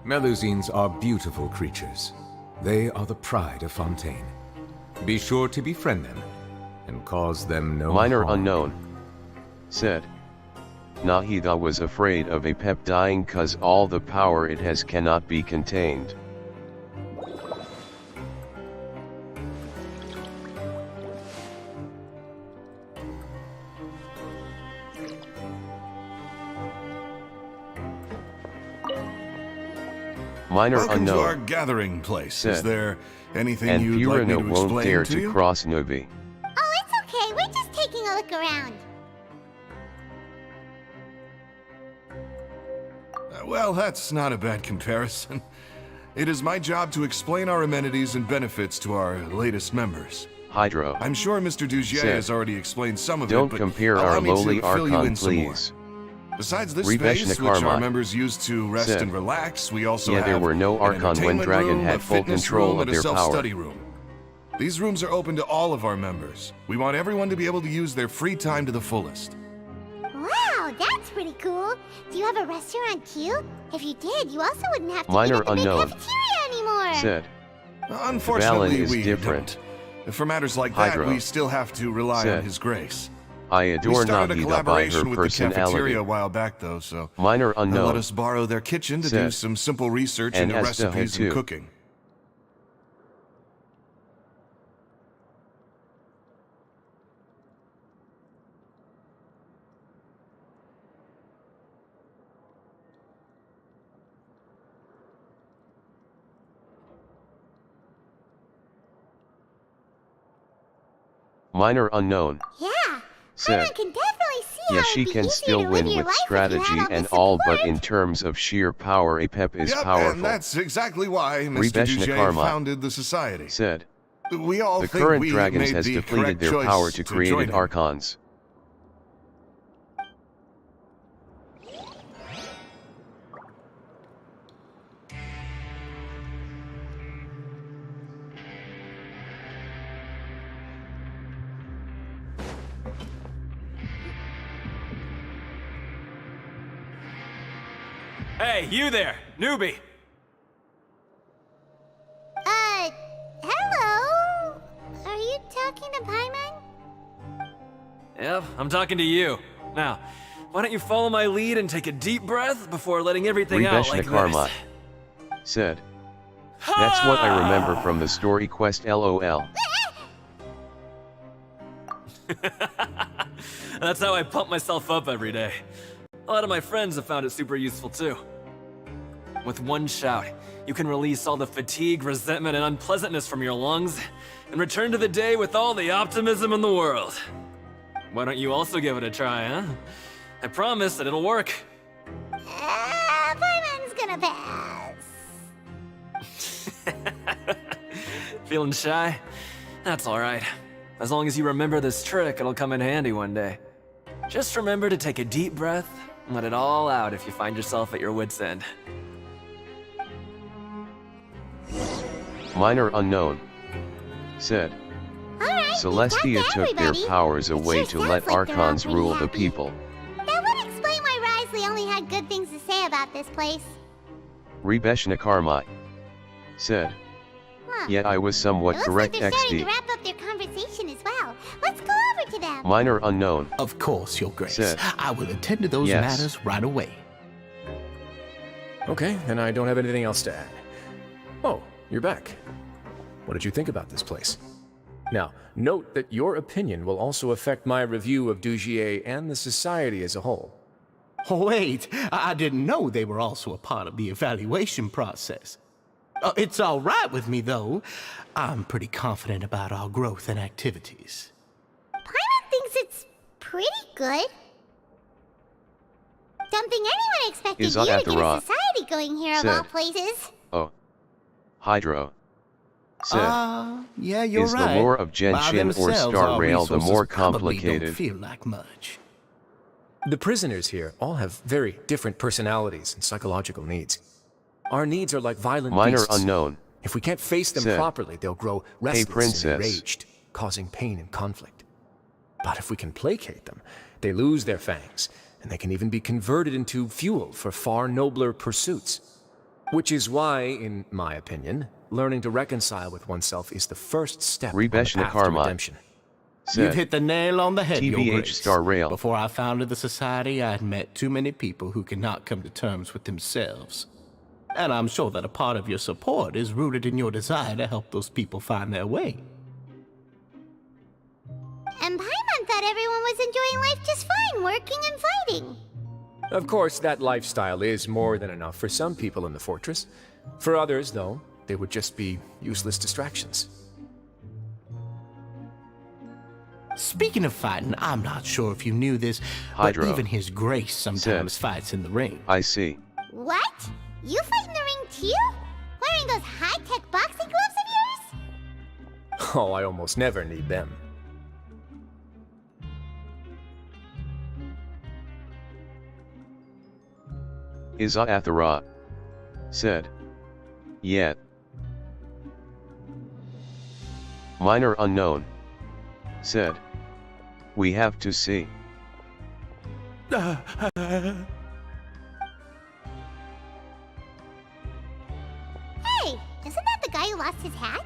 Melusines are beautiful creatures. They are the pride of Fontaine. Be sure to befriend them and cause them no Minor harm. unknown. Said. Nahida was afraid of a pep dying cause all the power it has cannot be contained. Minor Welcome unknown. to our gathering place. Said. Is there anything And you'd like me to Furina won't explain dare to to you? cross Novi. Oh, it's okay. We're just taking a look around. Well, that's not a bad comparison. It is my job to explain our amenities and benefits to our latest members. Hydro. I'm sure Mr. Dugier Said. has already explained some of Don't it, but compare allow our me to lowly fill you Archon, in some more. please. Besides this Rebeshna space, which our Karmai. members use to rest Said. and relax, we also Yeah, have there were no an Archon when entertainment Dragon room, had a full fitness control room, of and a their power. self-study room. These rooms are open to all of our members. We want everyone to be able to use their free time to the fullest. Wow, Wow, that's pretty cool. Do you have a restaurant too? If you did, you also wouldn't have to Minor eat at the big unknown. cafeteria anymore. Said. Unfortunately, is we different. don't. For matters like Hydro. that, we still have to rely on Said. His Grace. I We adore started a Nagita by her collaboration with the cafeteria personality. a while back, though, so Minor they'll unknown. let us borrow their kitchen to do Said. some simple research And into as to recipes who and too. cooking. Minor unknown. Yeah, Said. I can definitely see Yeah, how she it'd be can easier still to win live your with life if you strategy had all and the all, but support. in terms of sheer power, Apep is Yep, powerful. and that's exactly why Mr. Rebeshna Dujet Karma. founded the society. Said. We all The think current we dragons made has the depleted correct their choice power to join created him. archons. Hey, you there, newbie! Hello? Are you talking to Paimon? Yep, I'm talking to you. Now, why don't you follow my lead and take a deep breath before letting everything out like Rebeshna Karma. this? Said. That's what I remember from the story quest LOL. That's how I pump myself up every day. A lot of my friends have found it super useful too. With one shout, you can release all the fatigue, resentment, and unpleasantness from your lungs, and return to the day with all the optimism in the world. Why don't you also give it a try, huh? I promise that it'll work. Paimon's gonna pass. Feeling shy? That's alright. As long as you remember this trick, it'll come in handy one day. Just remember to take a deep breath and let it all out if you find yourself at your wit's end. Minor unknown. Said. Alright, Celestia took their powers away Sure to sounds let like they're all archons pretty rule the happy. people. That would explain why Wriothesley only had good things to say about this place. Rebeshna Karma. Said. Huh. Yet I was somewhat It looks correct like they're starting to XD. wrap up their conversation as well. Let's go over to them. Minor unknown. Of course, Your Grace. Said. I will attend to those Yes. matters right away. Okay, then I don't have anything else to add. Oh, you're back. What did you think about this place? Now, note that your opinion will also affect my review of Dugier and the society as a whole. Wait, I didn't know they were also a part of the evaluation process. It's all right with me, though. I'm pretty confident about our growth and activities. Paimon thinks it's pretty good. Something anyone expected Is you to get a Athera. society going here of Said. all places. Oh. Hydro. Said. Yeah, you're Is the right. lore of By Genshin or themselves, Star our Rail the resources more probably complicated? don't feel like much. The prisoners here all have very different personalities and psychological needs. Our needs are like violent Minor beasts. unknown. If we can't face them Said. properly, they'll grow restless and princess. enraged, causing pain and conflict. But if we can placate them, they lose their fangs, and they can even be converted into fuel for far nobler pursuits. Which is why, in my opinion, learning to reconcile with oneself is the first step on the Rebeshna path to Karma. redemption. Said. You've hit the nail on the head, Your TBH Grace. Star Rail. Before I founded the society, I had met too many people who could not come to terms with themselves. And I'm sure that a part of your support is rooted in your desire to help those people find their way. And Paimon thought everyone was enjoying life just fine, working and fighting. Of course, that lifestyle is more than enough for some people in the fortress. For others, though, they would just be useless distractions. Speaking of fighting, I'm not sure if you knew this, Hydro. but even His Grace sometimes fights in the ring. I see. What? You fight in the ring too? Wearing those high-tech boxing gloves of yours? Oh, I almost never need them. Is Athera. Said. Yet. Minor unknown. Said. We have to see. Hey, isn't that the guy who lost his hat?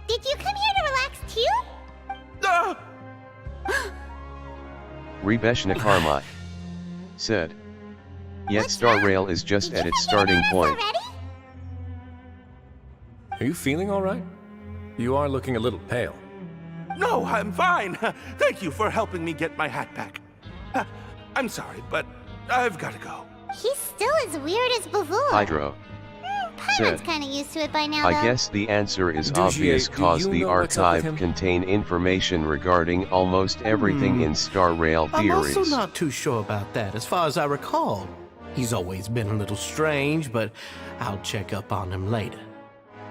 Did you come here to relax too? Rebeshna Karmai said. Yet Star Rail is just at its starting point. Are you feeling all right? You are looking a little pale. No, I'm fine. Thank you for helping me get my hat back. I'm sorry, but I've got to go. He's still as weird as before. Hydro Paimon's said. kind of used to it by now, I though. guess the answer is Dugier, obvious do cause you the know what's up with archive him? contain information regarding almost everything in Star Rail I'm theories. also not too sure about that. As far as I recall, he's always been a little strange, but I'll check up on him later.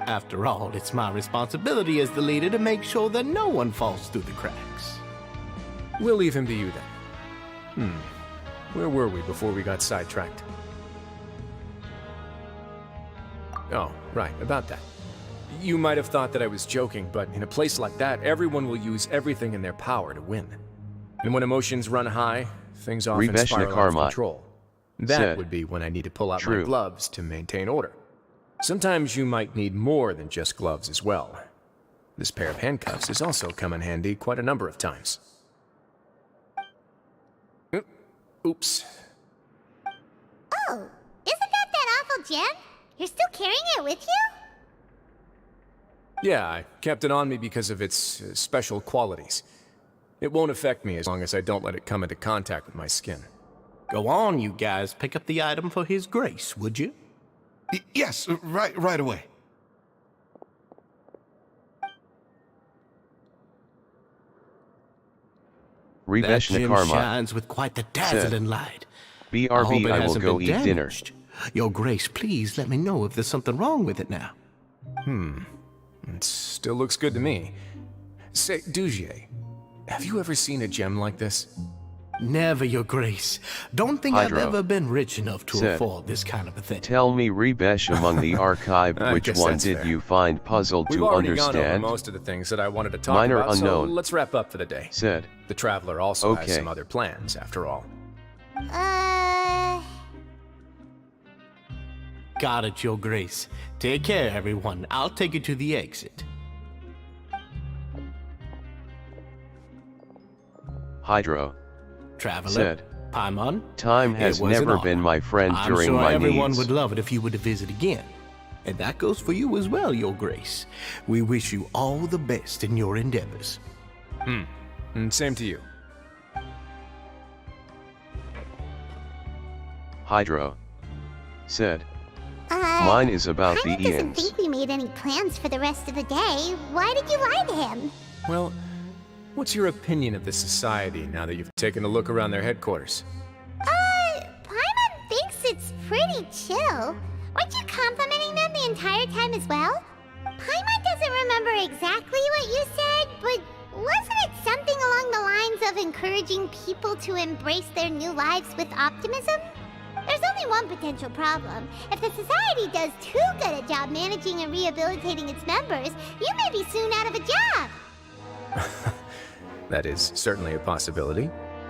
After all, it's my responsibility as the leader to make sure that no one falls through the cracks. We'll leave him to you then. Where were we before we got sidetracked? Oh, right, about that. You might have thought that I was joking, but in a place like that, everyone will use everything in their power to win. And when emotions run high, things often Rebeshna spiral out of Karma control. That said. would be when I need to pull out True. my gloves to maintain order. Sometimes you might need more than just gloves as well. This pair of handcuffs has also come in handy quite a number of times. Oops. Oh, isn't that awful gem? You're still carrying it with you? Yeah, I kept it on me because of its special qualities. It won't affect me as long as I don't let it come into contact with my skin. Go on, you guys. Pick up the item for His Grace, would you? Yes, right away. Rebeshna That gem Karma shines with quite the dazzling light. I hope BRB, it I will hasn't go been eat dinner. damaged. Your Grace, please let me know if there's something wrong with it now. It still looks good to me. Say, Dugier, have you ever seen a gem like this? Never, Your Grace. Don't think Hydro I've ever been rich enough to said. afford this kind of a thing. Tell me, Rebesh, among the archive, I which guess one that's did fair. you find puzzled We've to already gone over understand? most of the things that I wanted to talk Minor about, unknown. so let's wrap up for the day. Said. The Traveler also has Okay. some other plans, after all. Got it, Your Grace. Take care, everyone. I'll take you to the exit. Hydro Traveler, said. Paimon, Time it has was an never honor. been my friend I'm during sure my everyone needs. would love it if you were to visit again. And that goes for you as well, Your Grace. We wish you all the best in your endeavors. And same to you. Hydro said. Mine is about the Paimon doesn't Ians. think we made any plans for the rest of the day. Why did you lie to him? Well, what's your opinion of the Society now that you've taken a look around their headquarters? Paimon thinks it's pretty chill. Weren't you complimenting them the entire time as well? Paimon doesn't remember exactly what you said, but wasn't it something along the lines of encouraging people to embrace their new lives with optimism? There's only one potential problem. If the Society does too good a job managing and rehabilitating its members, you may be soon out of a job. That is certainly a possibility.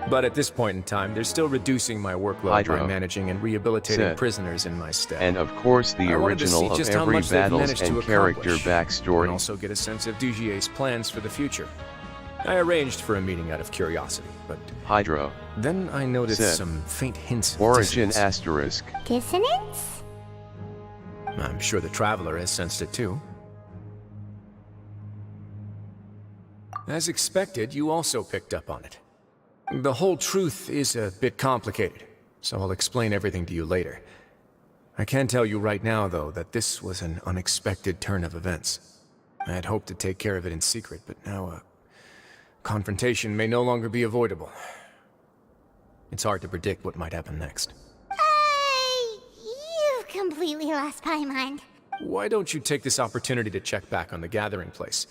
But at this point in time, they're still reducing my workload Hydro by managing and rehabilitating said. prisoners in my stead. And of course the I wanted to see original of just how every much they've battles managed to and character accomplish, backstory. and also get a sense of Dugier's plans for the future. I arranged for a meeting out of curiosity, but Hydro then I noticed said. some faint hints of Origin dissonance. asterisk. Dissonance? I'm sure the Traveler has sensed it too. As expected, you also picked up on it. The whole truth is a bit complicated, so I'll explain everything to you later. I can tell you right now, though, that this was an unexpected turn of events. I had hoped to take care of it in secret, but now a confrontation may no longer be avoidable. It's hard to predict what might happen next. You've completely lost Paimon. Why don't you take this opportunity to check back on the gathering place?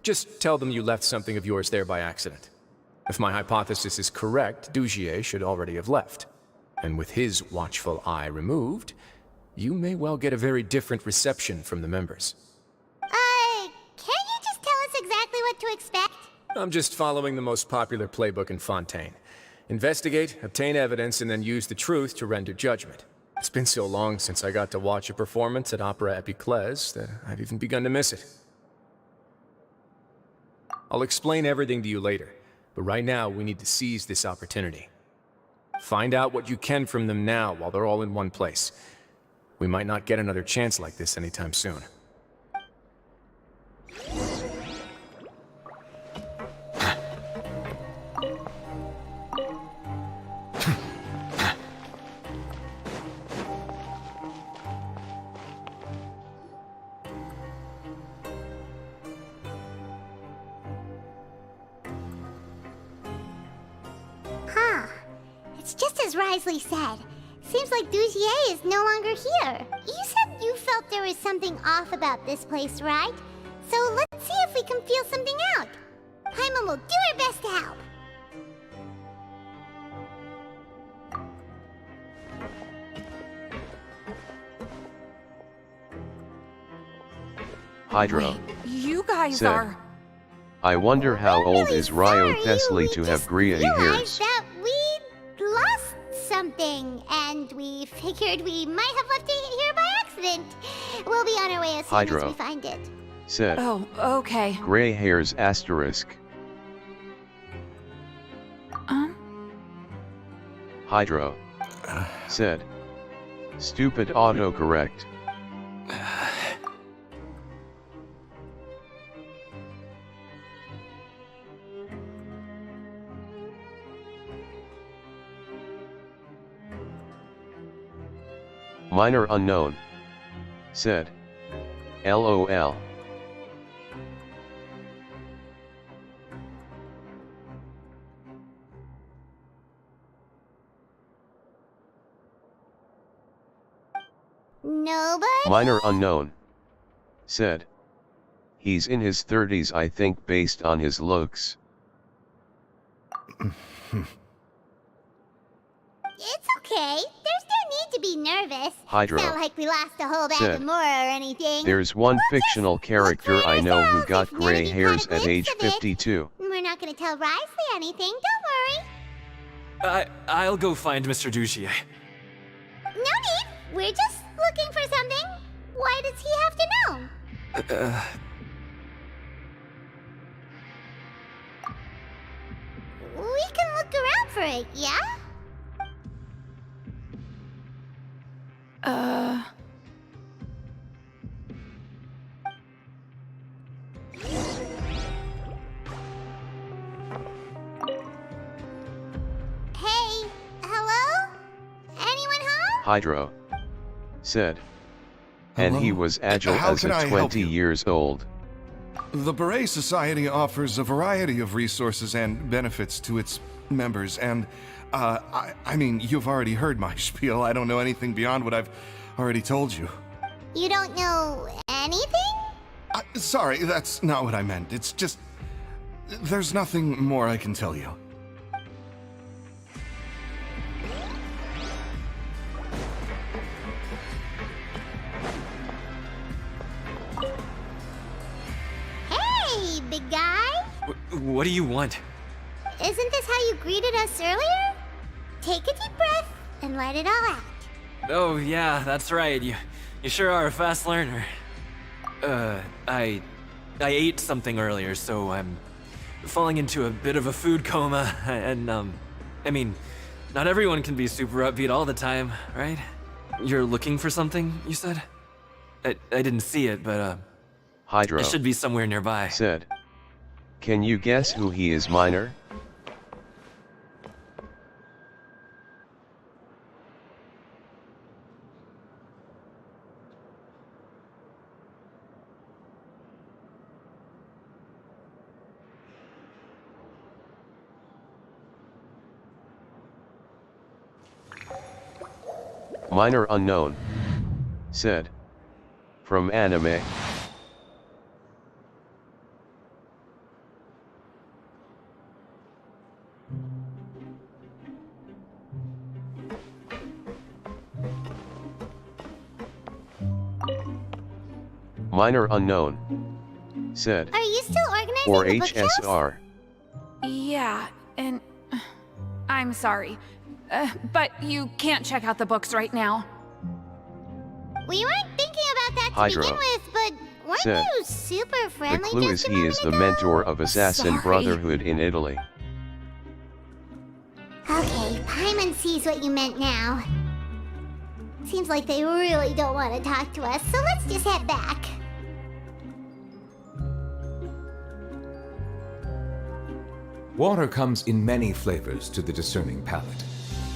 Just tell them you left something of yours there by accident. If my hypothesis is correct, Dugier should already have left. And with his watchful eye removed, you may well get a very different reception from the members. Can't you just tell us exactly what to expect? I'm just following the most popular playbook in Fontaine. Investigate, obtain evidence, and then use the truth to render judgment. It's been so long since I got to watch a performance at Opera Epiclese that I've even begun to miss it. I'll explain everything to you later, but right now we need to seize this opportunity. Find out what you can from them now while they're all in one place. We might not get another chance like this anytime soon. It's just as Wriothesley said. Seems like Dugier is no longer here. You said you felt there was something off about this place, right? So let's see if we can feel something out. Paimon will do her best to help. Hydro. Wait, you guys said, are... I wonder how old is Wriothesley to have gray hairs. Realized that we lost something, and we figured we might have left it here by accident. We'll be on our way as soon as we find it. Said. Oh, okay. Gray hairs asterisk. Hydro. Said. Stupid autocorrect. Minor unknown. Said. LOL. Nobody? Minor unknown. Said. He's in his 30s, I think, based on his looks. It's okay. There's no need to be nervous. Hydro. It's not like we lost a whole bag Said. of Mora or anything. There's one fictional character I know who got gray hairs at age 52. We're not gonna tell Wriothesley anything, don't worry. I'll go find Mr. Dugier. No need. We're just looking for something. Why does he have to know? We can look around for it, yeah? Hey, hello? Anyone home? Hydro. Said. And he was agile How as can I a help 20 you? years old. The Beret Society offers a variety of resources and benefits to its members, and, I mean, you've already heard my spiel. I don't know anything beyond what I've already told you. You don't know anything? Sorry, that's not what I meant. It's just... there's nothing more I can tell you. Hey, big guy. What do you want? Isn't this how you greeted us earlier? Take a deep breath and let it all out. Oh yeah, that's right. You sure are a fast learner. I ate something earlier, so I'm falling into a bit of a food coma, and I mean, not everyone can be super upbeat all the time, right? You're looking for something, you said? I didn't see it, but Hydro. it should be somewhere nearby. Said. Can you guess who he is, Minor? Minor unknown. Said. From anime. Minor unknown. Said. Are you still organizing Or the bookshelves? HSR. Yeah, and I'm sorry. But you can't check out the books right now. We weren't thinking about that to Hydro begin with, but weren't said, you super The friendly clue just is a he is the mentor of Assassin Sorry. Brotherhood in Italy. Okay, Paimon sees what you meant now. Seems like they really don't want to talk to us, so let's just head back. Water comes in many flavors to the discerning palate.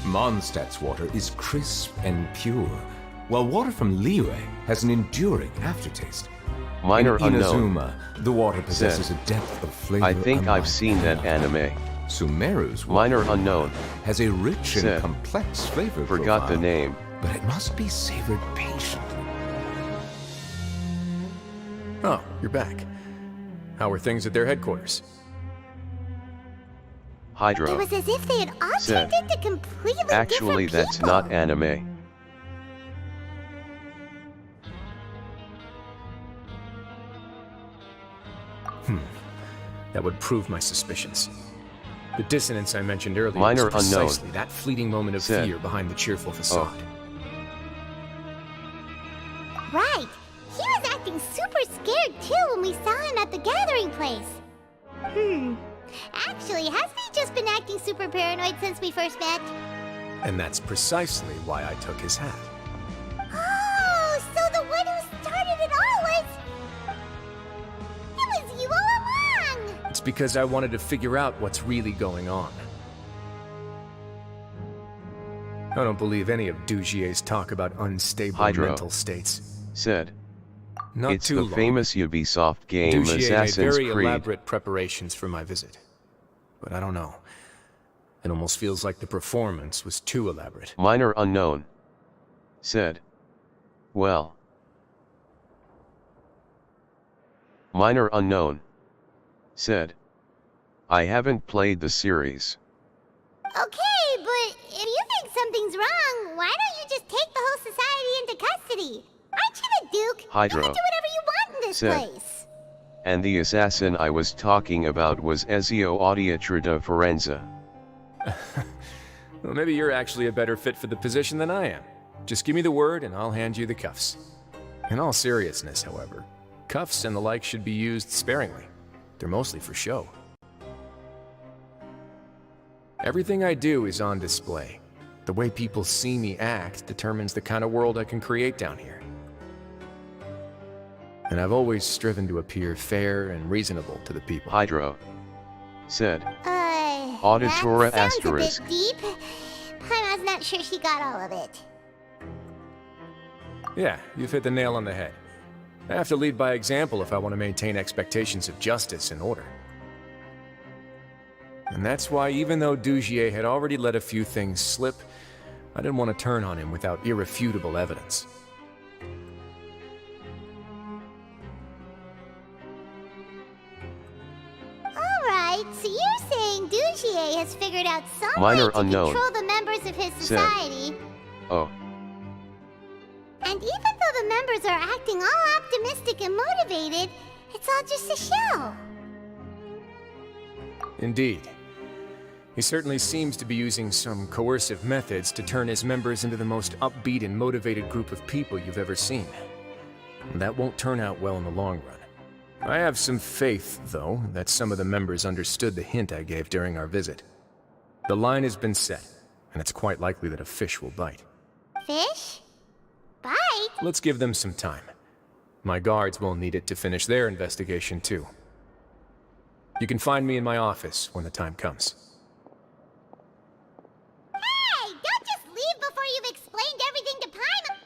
Mondstadt's water is crisp and pure, while water from Liyue has an enduring aftertaste. Minor In unknown. Inazuma, the water possesses Said, a depth of flavor I think unlike I've seen that anime. Sumeru's water Minor unknown. has a rich and Said, complex flavor Forgot the profile, name. but it must be savored patiently. Oh, you're back. How are things at their headquarters? Hydro. It was as if they had all Said, turned into completely Actually, different that's people. not anime. That would prove my suspicions. The dissonance I mentioned earlier Minor was unknown. precisely that fleeting moment of Said, fear behind the cheerful facade. Right. He was acting super scared too when we saw him at the gathering place. Actually, hasn't he just been acting super paranoid since we first met? And that's precisely why I took his hat. Oh, so the one who started it all was... It was you all along! It's because I wanted to figure out what's really going on. I don't believe any of Dugier's talk about unstable Hydro. mental states. Said, Not it's too the long. famous Ubisoft game Dugier made Assassin's very Creed. elaborate preparations for my visit. But I don't know. It almost feels like the performance was too elaborate. Minor unknown. Said, well. Minor unknown. Said, I haven't played the series. Okay, but if you think something's wrong, why don't you just take the whole society into custody? Aren't you the Duke? Hydro. You can do whatever you want in this Said, place. And the assassin I was talking about was Ezio Audietrida Forenza. Well, maybe you're actually a better fit for the position than I am. Just give me the word and I'll hand you the cuffs. In all seriousness, however, cuffs and the like should be used sparingly. They're mostly for show. Everything I do is on display. The way people see me act determines the kind of world I can create down here. And I've always striven to appear fair and reasonable to the people. Hydro. Said, Auditora that sounds asterisk. a bit deep. Paimon's not sure she got all of it. Yeah, you've hit the nail on the head. I have to lead by example if I want to maintain expectations of justice and order. And that's why even though Dugier had already let a few things slip, I didn't want to turn on him without irrefutable evidence. Alright, so you're saying Dugier has figured out some Minor way to unknown. control the members of his Said. society. Oh, And even though the members are acting all optimistic and motivated, it's all just a show. Indeed. He certainly seems to be using some coercive methods to turn his members into the most upbeat and motivated group of people you've ever seen. And that won't turn out well in the long run. I have some faith, though, that some of the members understood the hint I gave during our visit. The line has been set, and it's quite likely that a fish will bite. Fish? Bite? Let's give them some time. My guards will need it to finish their investigation, too. You can find me in my office when the time comes. Hey, don't just leave before you've explained everything to Paimon.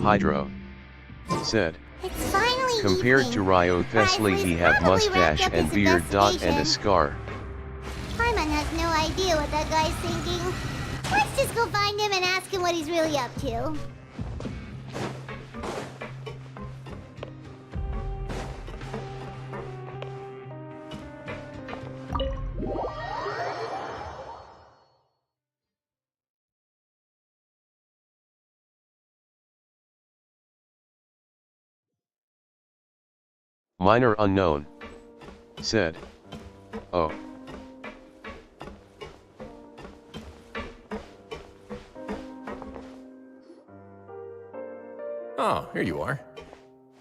Hydro. Said, It's finally compared evening. to Wriothesley he have probably wrapped mustache up and his beard and a investigation. scar. Paimon has no idea what that guy's thinking. Let's just go find him and ask him what he's really up to. Minor unknown. Said. Oh. Oh, here you are.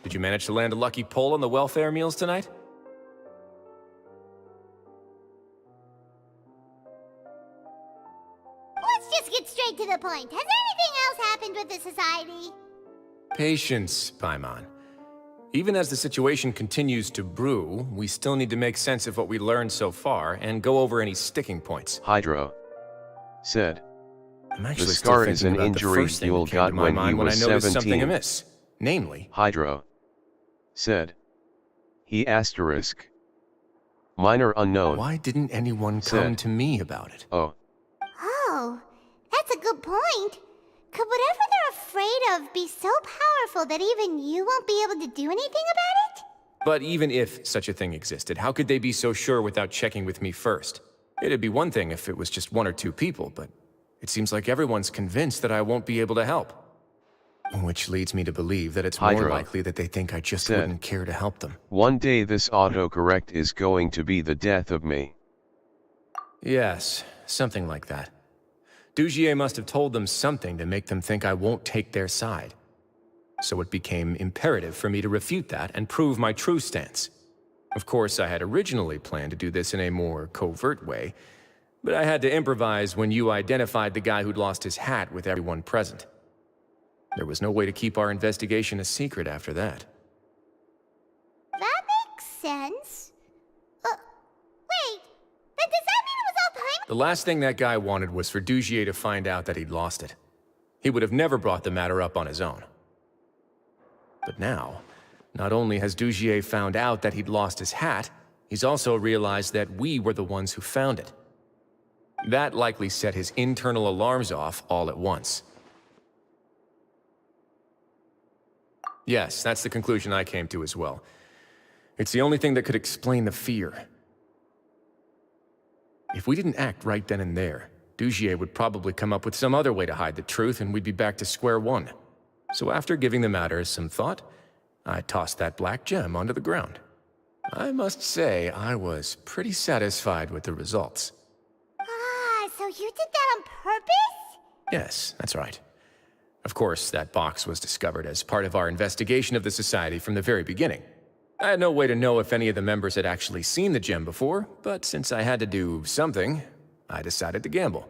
Did you manage to land a lucky pull on the welfare meals tonight? Let's just get straight to the point. Has anything else happened with the society? Patience, Paimon. Even as the situation continues to brew, we still need to make sense of what we learned so far and go over any sticking points. Hydro. Said. I'm actually the still scar thinking is an about the injury first thing Yule that came got to my when he mind was I noticed 17. something amiss. Namely, Hydro. Said. He asterisk. Minor unknown. Why didn't anyone come to me about it? Oh. Oh, that's a good point. Could whatever they're afraid of be so powerful that even you won't be able to do anything about it? But even if such a thing existed, how could they be so sure without checking with me first? It'd be one thing if it was just one or two people, but it seems like everyone's convinced that I won't be able to help. Which leads me to believe that it's more likely that they think I just wouldn't care to help them. One day this autocorrect is going to be the death of me. Yes, something like that. Dugier must have told them something to make them think I won't take their side. So it became imperative for me to refute that and prove my true stance. Of course, I had originally planned to do this in a more covert way, but I had to improvise when you identified the guy who'd lost his hat with everyone present. There was no way to keep our investigation a secret after that. That makes sense. Wait, but does that mean it was all Paimon? The last thing that guy wanted was for Dugier to find out that he'd lost it. He would have never brought the matter up on his own. But now, not only has Dugier found out that he'd lost his hat, he's also realized that we were the ones who found it. That likely set his internal alarms off all at once. Yes, that's the conclusion I came to as well. It's the only thing that could explain the fear. If we didn't act right then and there, Dugier would probably come up with some other way to hide the truth and we'd be back to square one. So after giving the matter some thought, I tossed that black gem onto the ground. I must say, I was pretty satisfied with the results. Ah, so you did that on purpose? Yes, that's right. Of course, that box was discovered as part of our investigation of the Society from the very beginning. I had no way to know if any of the members had actually seen the gem before, but since I had to do something, I decided to gamble.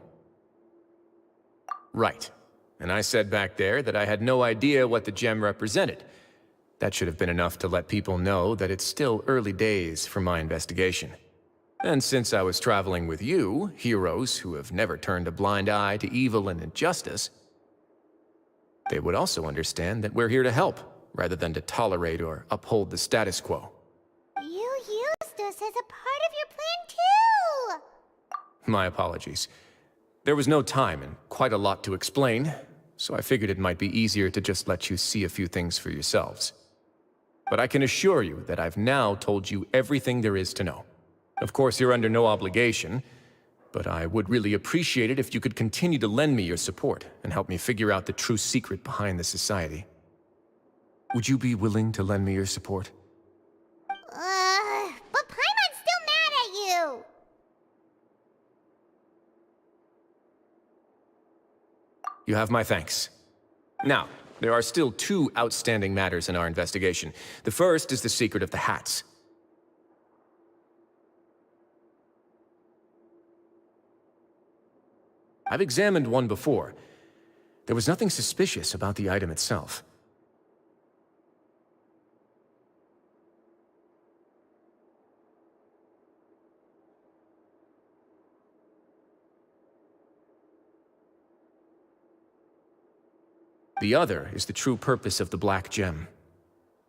Right. And I said back there that I had no idea what the gem represented. That should have been enough to let people know that it's still early days for my investigation. And since I was traveling with you, heroes who have never turned a blind eye to evil and injustice, they would also understand that we're here to help, rather than to tolerate or uphold the status quo. You used us as a part of your plan too! My apologies. There was no time and quite a lot to explain, so I figured it might be easier to just let you see a few things for yourselves. But I can assure you that I've now told you everything there is to know. Of course, you're under no obligation, but I would really appreciate it if you could continue to lend me your support and help me figure out the true secret behind the Society. Would you be willing to lend me your support? But Paimon's still mad at you! You have my thanks. Now, there are still two outstanding matters in our investigation. The first is the secret of the hats. I've examined one before. There was nothing suspicious about the item itself. The other is the true purpose of the black gem.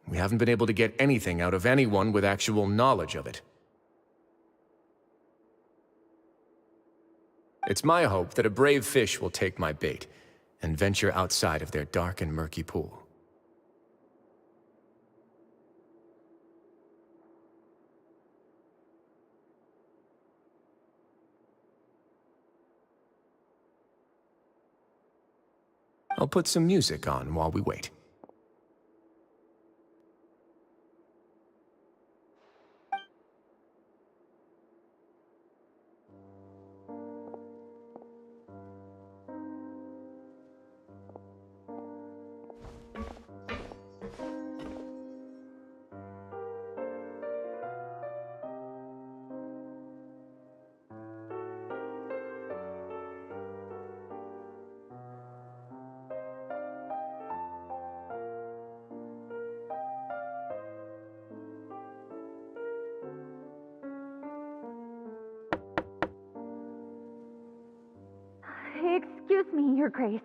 We haven't been able to get anything out of anyone with actual knowledge of it. It's my hope that a brave fish will take my bait and venture outside of their dark and murky pool. I'll put some music on while we wait. Your Grace.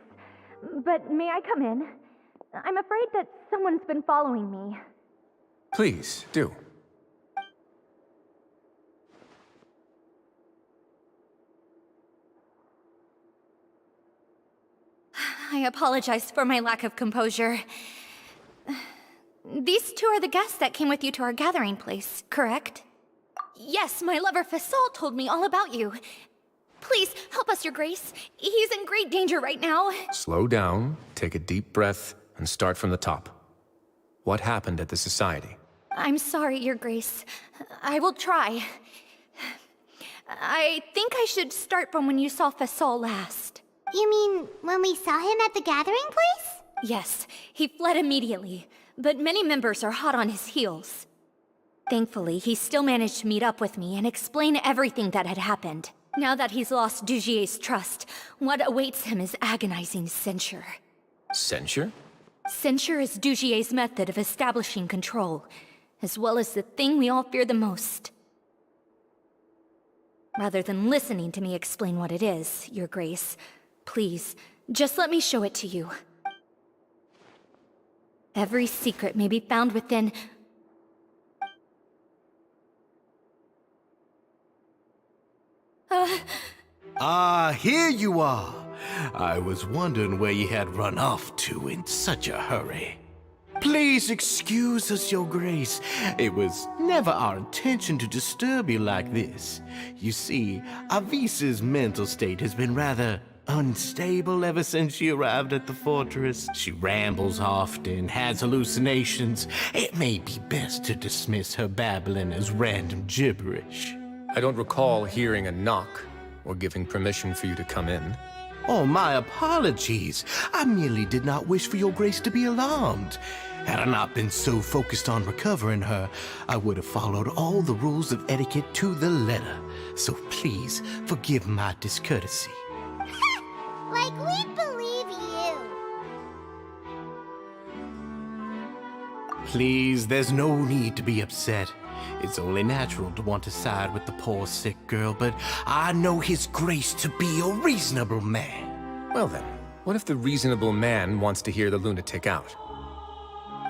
But may I come in? I'm afraid that someone's been following me. Please, do. I apologize for my lack of composure. These two are the guests that came with you to our gathering place, correct? Yes, my lover Fasol told me all about you. Please, help us, Your Grace. He's in great danger right now. Slow down, take a deep breath, and start from the top. What happened at the Society? I'm sorry, Your Grace. I will try. I think I should start from when you saw Fasol last. You mean when we saw him at the gathering place? Yes, he fled immediately, but many members are hot on his heels. Thankfully, he still managed to meet up with me and explain everything that had happened. Now that he's lost Dugier's trust, what awaits him is agonizing censure. Censure? Censure is Dugier's method of establishing control, as well as the thing we all fear the most. Rather than listening to me explain what it is, Your Grace, please, just let me show it to you. Every secret may be found within... Here you are. I was wondering where you had run off to in such a hurry. Please excuse us, Your Grace. It was never our intention to disturb you like this. You see, Avisa's mental state has been rather unstable ever since she arrived at the fortress. She rambles often, has hallucinations. It may be best to dismiss her babbling as random gibberish. I don't recall hearing a knock or giving permission for you to come in. Oh, my apologies. I merely did not wish for Your Grace to be alarmed. Had I not been so focused on recovering her, I would have followed all the rules of etiquette to the letter. So please, forgive my discourtesy. Like we believe you. Please, there's no need to be upset. It's only natural to want to side with the poor sick girl, but I know His Grace to be a reasonable man. Well then, what if the reasonable man wants to hear the lunatic out?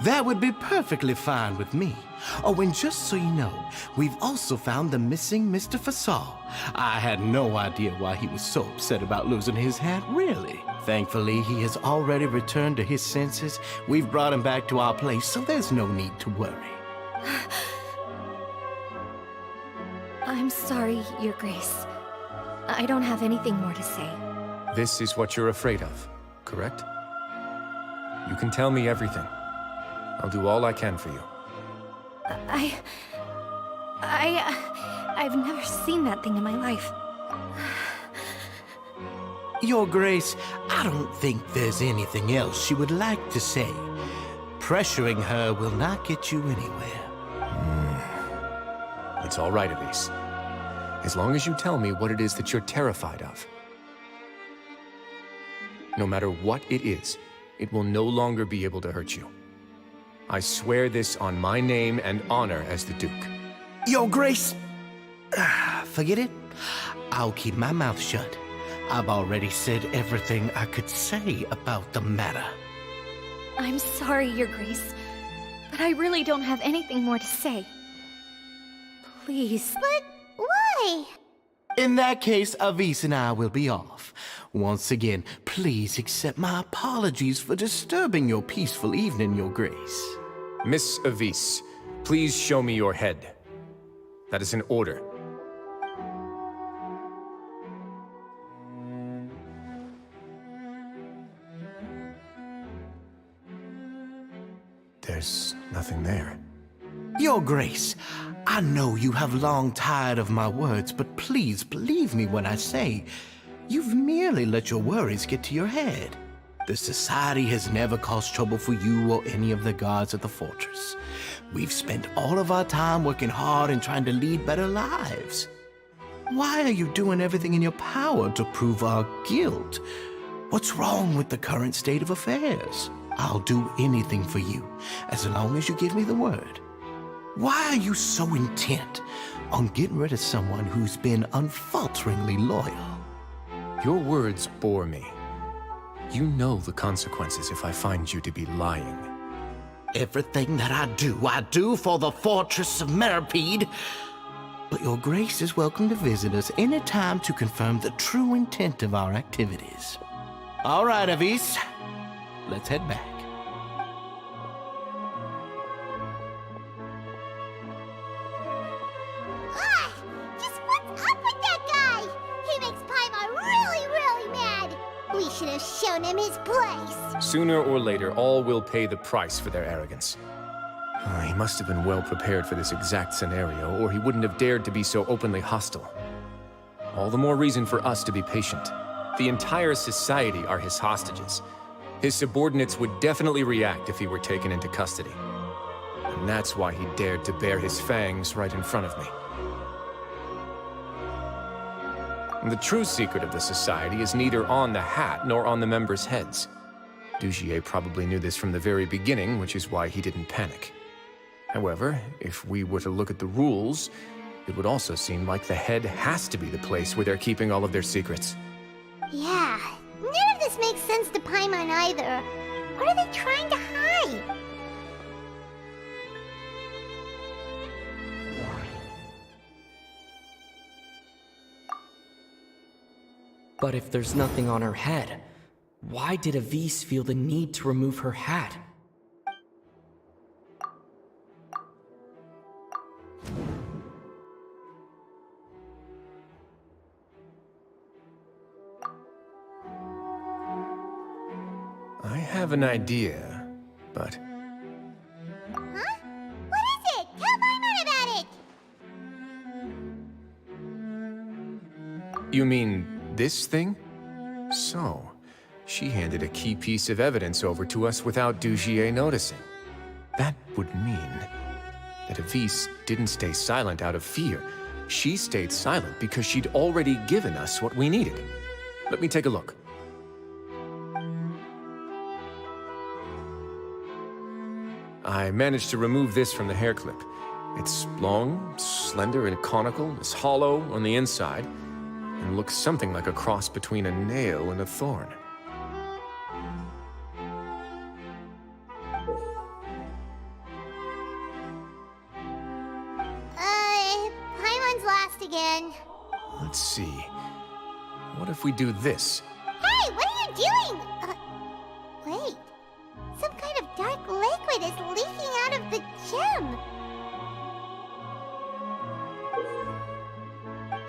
That would be perfectly fine with me. Oh, and just so you know, we've also found the missing Mr. Fasol. I had no idea why he was so upset about losing his hat, really. Thankfully, he has already returned to his senses. We've brought him back to our place, so there's no need to worry. I'm sorry, Your Grace. I don't have anything more to say. This is what you're afraid of, correct? You can tell me everything. I'll do all I can for you. I've never seen that thing in my life. Your Grace, I don't think there's anything else she would like to say. Pressuring her will not get you anywhere. It's all right, Elise. As long as you tell me what it is that you're terrified of. No matter what it is, it will no longer be able to hurt you. I swear this on my name and honor as the Duke. Your Grace, forget it. I'll keep my mouth shut. I've already said everything I could say about the matter. I'm sorry, Your Grace, but I really don't have anything more to say. Please. But why? In that case, Avis and I will be off. Once again, please accept my apologies for disturbing your peaceful evening, Your Grace. Miss Avis, please show me your head. That is an order. There's nothing there. Your Grace, I know you have long tired of my words, but please believe me when I say you've merely let your worries get to your head. The Society has never caused trouble for you or any of the guards at the fortress. We've spent all of our time working hard and trying to lead better lives. Why are you doing everything in your power to prove our guilt? What's wrong with the current state of affairs? I'll do anything for you, as long as you give me the word. Why are you so intent on getting rid of someone who's been unfalteringly loyal? Your words bore me. You know the consequences if I find you to be lying. Everything that I do for the Fortress of Meripede. But your grace is welcome to visit us any time to confirm the true intent of our activities. All right, Avis. Let's head back. Just what's up with that guy? He makes Paimon really, really mad. We should have shown him his place. Sooner or later, all will pay the price for their arrogance. He must have been well prepared for this exact scenario, or he wouldn't have dared to be so openly hostile. All the more reason for us to be patient. The entire society are his hostages. His subordinates would definitely react if he were taken into custody. And that's why he dared to bare his fangs right in front of me. The true secret of the society is neither on the hat nor on the members' heads. Dugier probably knew this from the very beginning, which is why he didn't panic. However, if we were to look at the rules, it would also seem like the head has to be the place where they're keeping all of their secrets. Yeah, none of this makes sense to Paimon either. What are they trying to hide? But if there's nothing on her head, why did Avis feel the need to remove her hat? I have an idea, but... Huh? What is it? Tell Paimon about it! You mean this thing? So, she handed a key piece of evidence over to us without Dugier noticing. That would mean that Avis didn't stay silent out of fear. She stayed silent because she'd already given us what we needed. Let me take a look. I managed to remove this from the hair clip. It's long, slender, and conical, is hollow on the inside, and looks something like a cross between a nail and a thorn. Paimon's lost again. Let's see. What if we do this? Hey, what are you doing? Wait. Some kind of dark liquid is leaking out of the gem.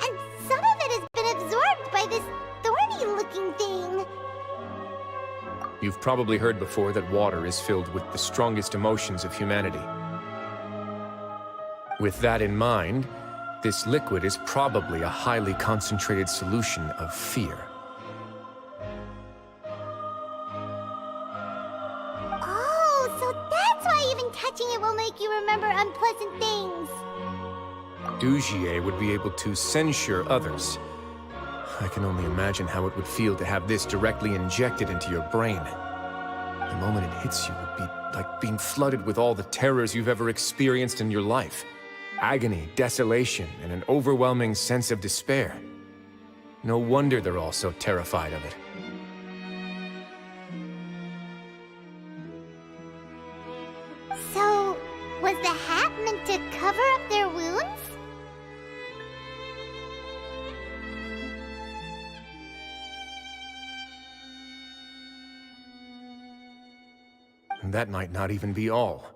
And some of it has been absorbed by this thorny-looking thing. You've probably heard before that water is filled with the strongest emotions of humanity. With that in mind, this liquid is probably a highly concentrated solution of fear. Oh, so that's why even touching it will make you remember unpleasant things. Dugier would be able to censure others. I can only imagine how it would feel to have this directly injected into your brain. The moment it hits you would be like being flooded with all the terrors you've ever experienced in your life. Agony, desolation, and an overwhelming sense of despair. No wonder they're all so terrified of it. So, was the hat meant to cover up their wounds? And that might not even be all.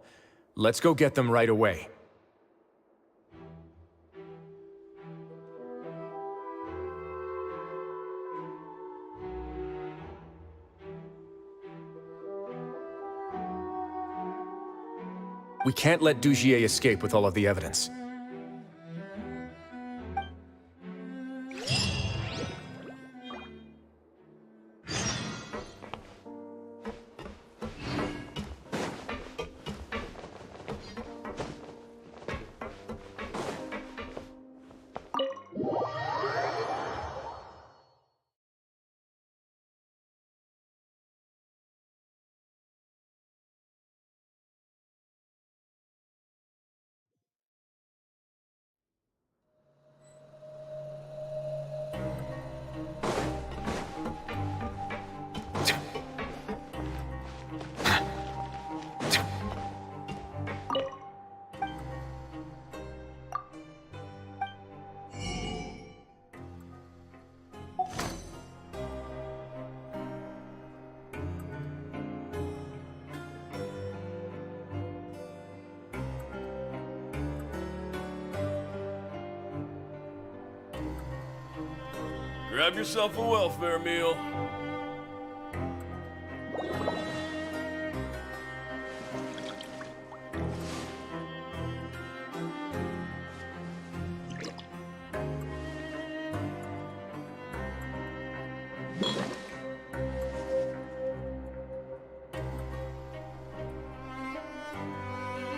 Let's go get them right away. We can't let Dugier escape with all of the evidence. Grab yourself a welfare meal.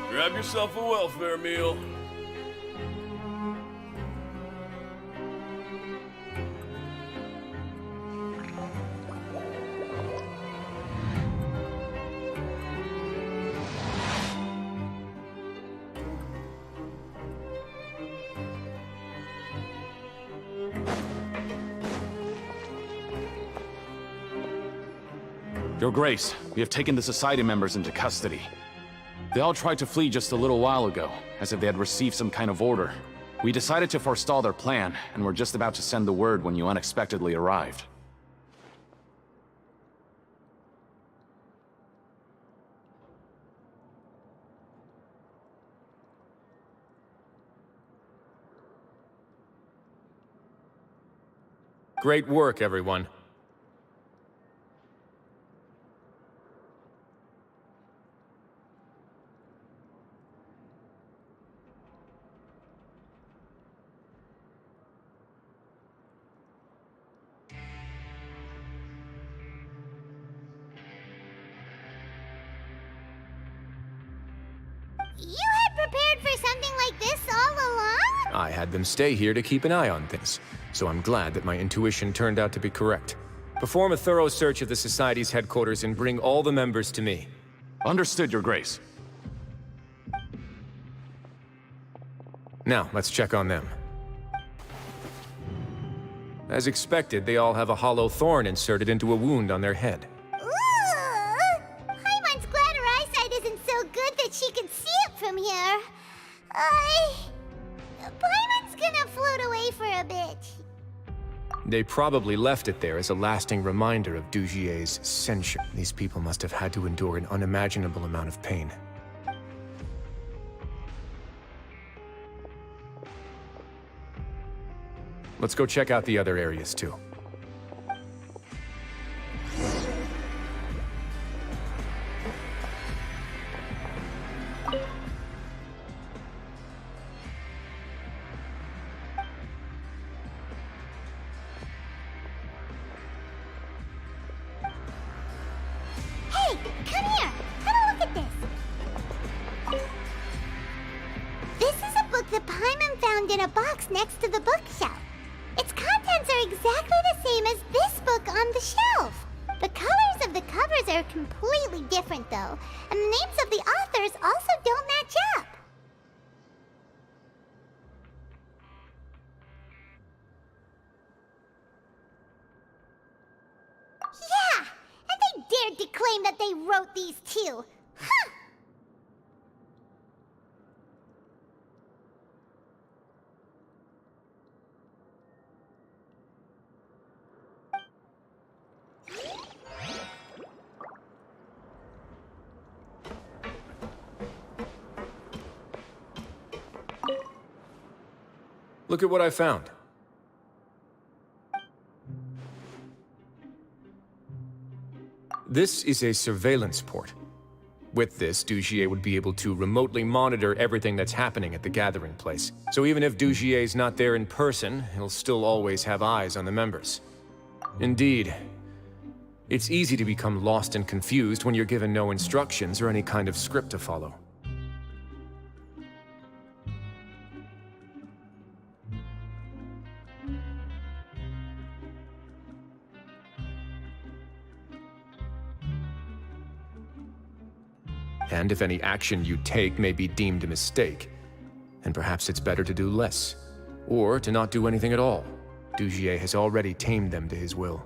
Grab yourself a welfare meal. Your Grace, we have taken the Society members into custody. They all tried to flee just a little while ago, as if they had received some kind of order. We decided to forestall their plan, and were just about to send the word when you unexpectedly arrived. Great work, everyone. You had prepared for something like this all along? I had them stay here to keep an eye on things, so I'm glad that my intuition turned out to be correct. Perform a thorough search of the Society's headquarters and bring all the members to me. Understood, Your Grace. Now, let's check on them. As expected, they all have a hollow thorn inserted into a wound on their head. Paimon's glad her eyesight isn't so good that she can see it from here. Paimon's gonna float away for a bit. They probably left it there as a lasting reminder of Dugier's censure. These people must have had to endure an unimaginable amount of pain. Let's go check out the other areas, too. Hey, come here! Have a look at this! This is a book that Paimon found in a box next to the bookshelf. Its contents are exactly the same as this book on the shelf. The colors of the covers are completely different, though, and the names of the authors also don't match up. Yeah, and they dared to claim that they wrote these too. Huh! Look at what I found. This is a surveillance port. With this, Dugier would be able to remotely monitor everything that's happening at the gathering place. So even if Dugier's not there in person, he'll still always have eyes on the members. Indeed. It's easy to become lost and confused when you're given no instructions or any kind of script to follow. And if any action you take may be deemed a mistake, then perhaps it's better to do less, or to not do anything at all. Dugier has already tamed them to his will.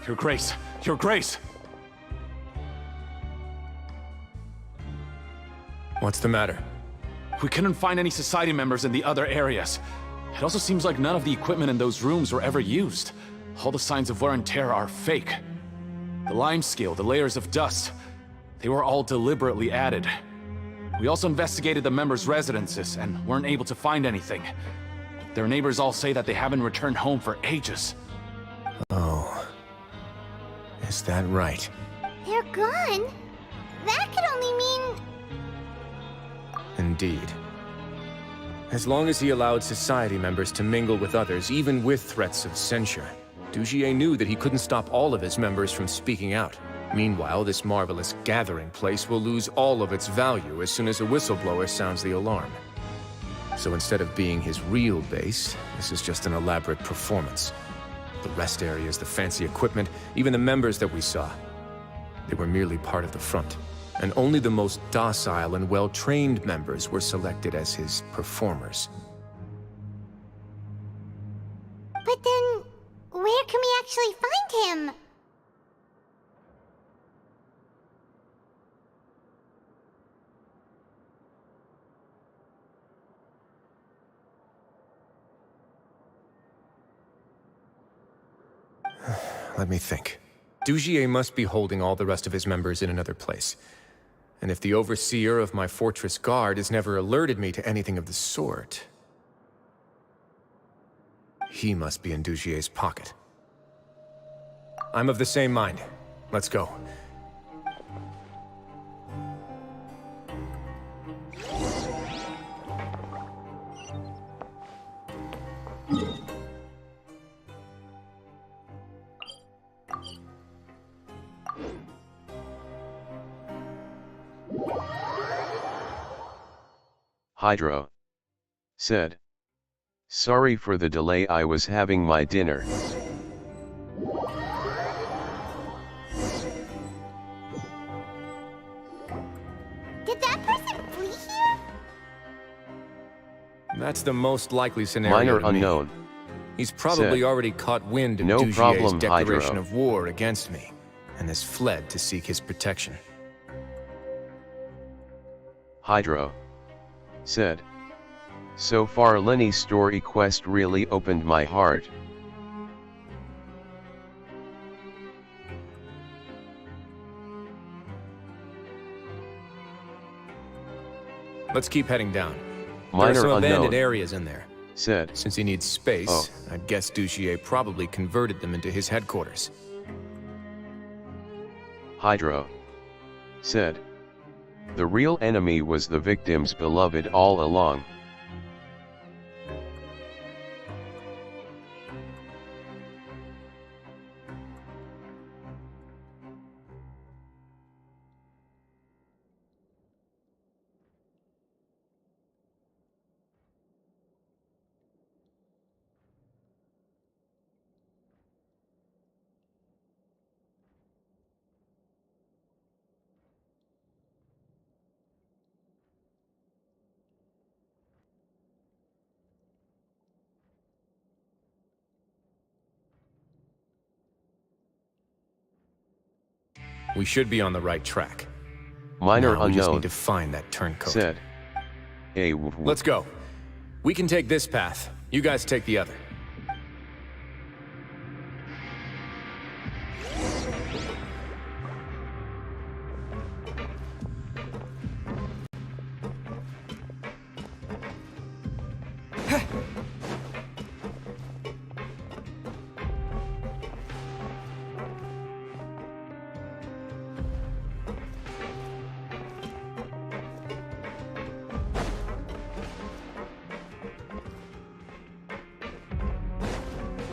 Your Grace! Your Grace! What's the matter? We couldn't find any Society members in the other areas. It also seems like none of the equipment in those rooms were ever used. All the signs of wear and tear are fake. The lime scale, the layers of dust, They were all deliberately added. We also investigated the members' residences and weren't able to find anything. Their neighbors all say that they haven't returned home for ages. Oh. Is that right? They're gone? That could only mean... Indeed. As long as he allowed society members to mingle with others, even with threats of censure, Dugier knew that he couldn't stop all of his members from speaking out. Meanwhile, this marvelous gathering place will lose all of its value as soon as a whistleblower sounds the alarm. So instead of being his real base, this is just an elaborate performance. The rest areas, the fancy equipment, even the members that we saw, they were merely part of the front. And only the most docile and well-trained members were selected as his performers. But then, where can we actually find him? Let me think. Dugier must be holding all the rest of his members in another place. And if the overseer of my fortress guard has never alerted me to anything of the sort, he must be in Dugier's pocket. I'm of the same mind. Let's go. Hydro said, "Sorry for the delay, I was having my dinner." Did that person flee here? That's the most likely scenario. Minor to me. unknown. He's probably Said, already caught wind of "No Dugier's problem, declaration Hydro." of war against me, and has fled to seek his protection. Hydro said, "So far Lenny's story quest really opened my heart." Let's keep heading down. Minor there are some abandoned unknown. areas in there. Said, Since he needs space, Oh. I'd guess Dugier probably converted them into his headquarters. Hydro said, "The real enemy was the victim's beloved all along." We should be on the right track. Minor Now we just unknown need to find that turncoat. said, Let's go. We can take this path. You guys take the other.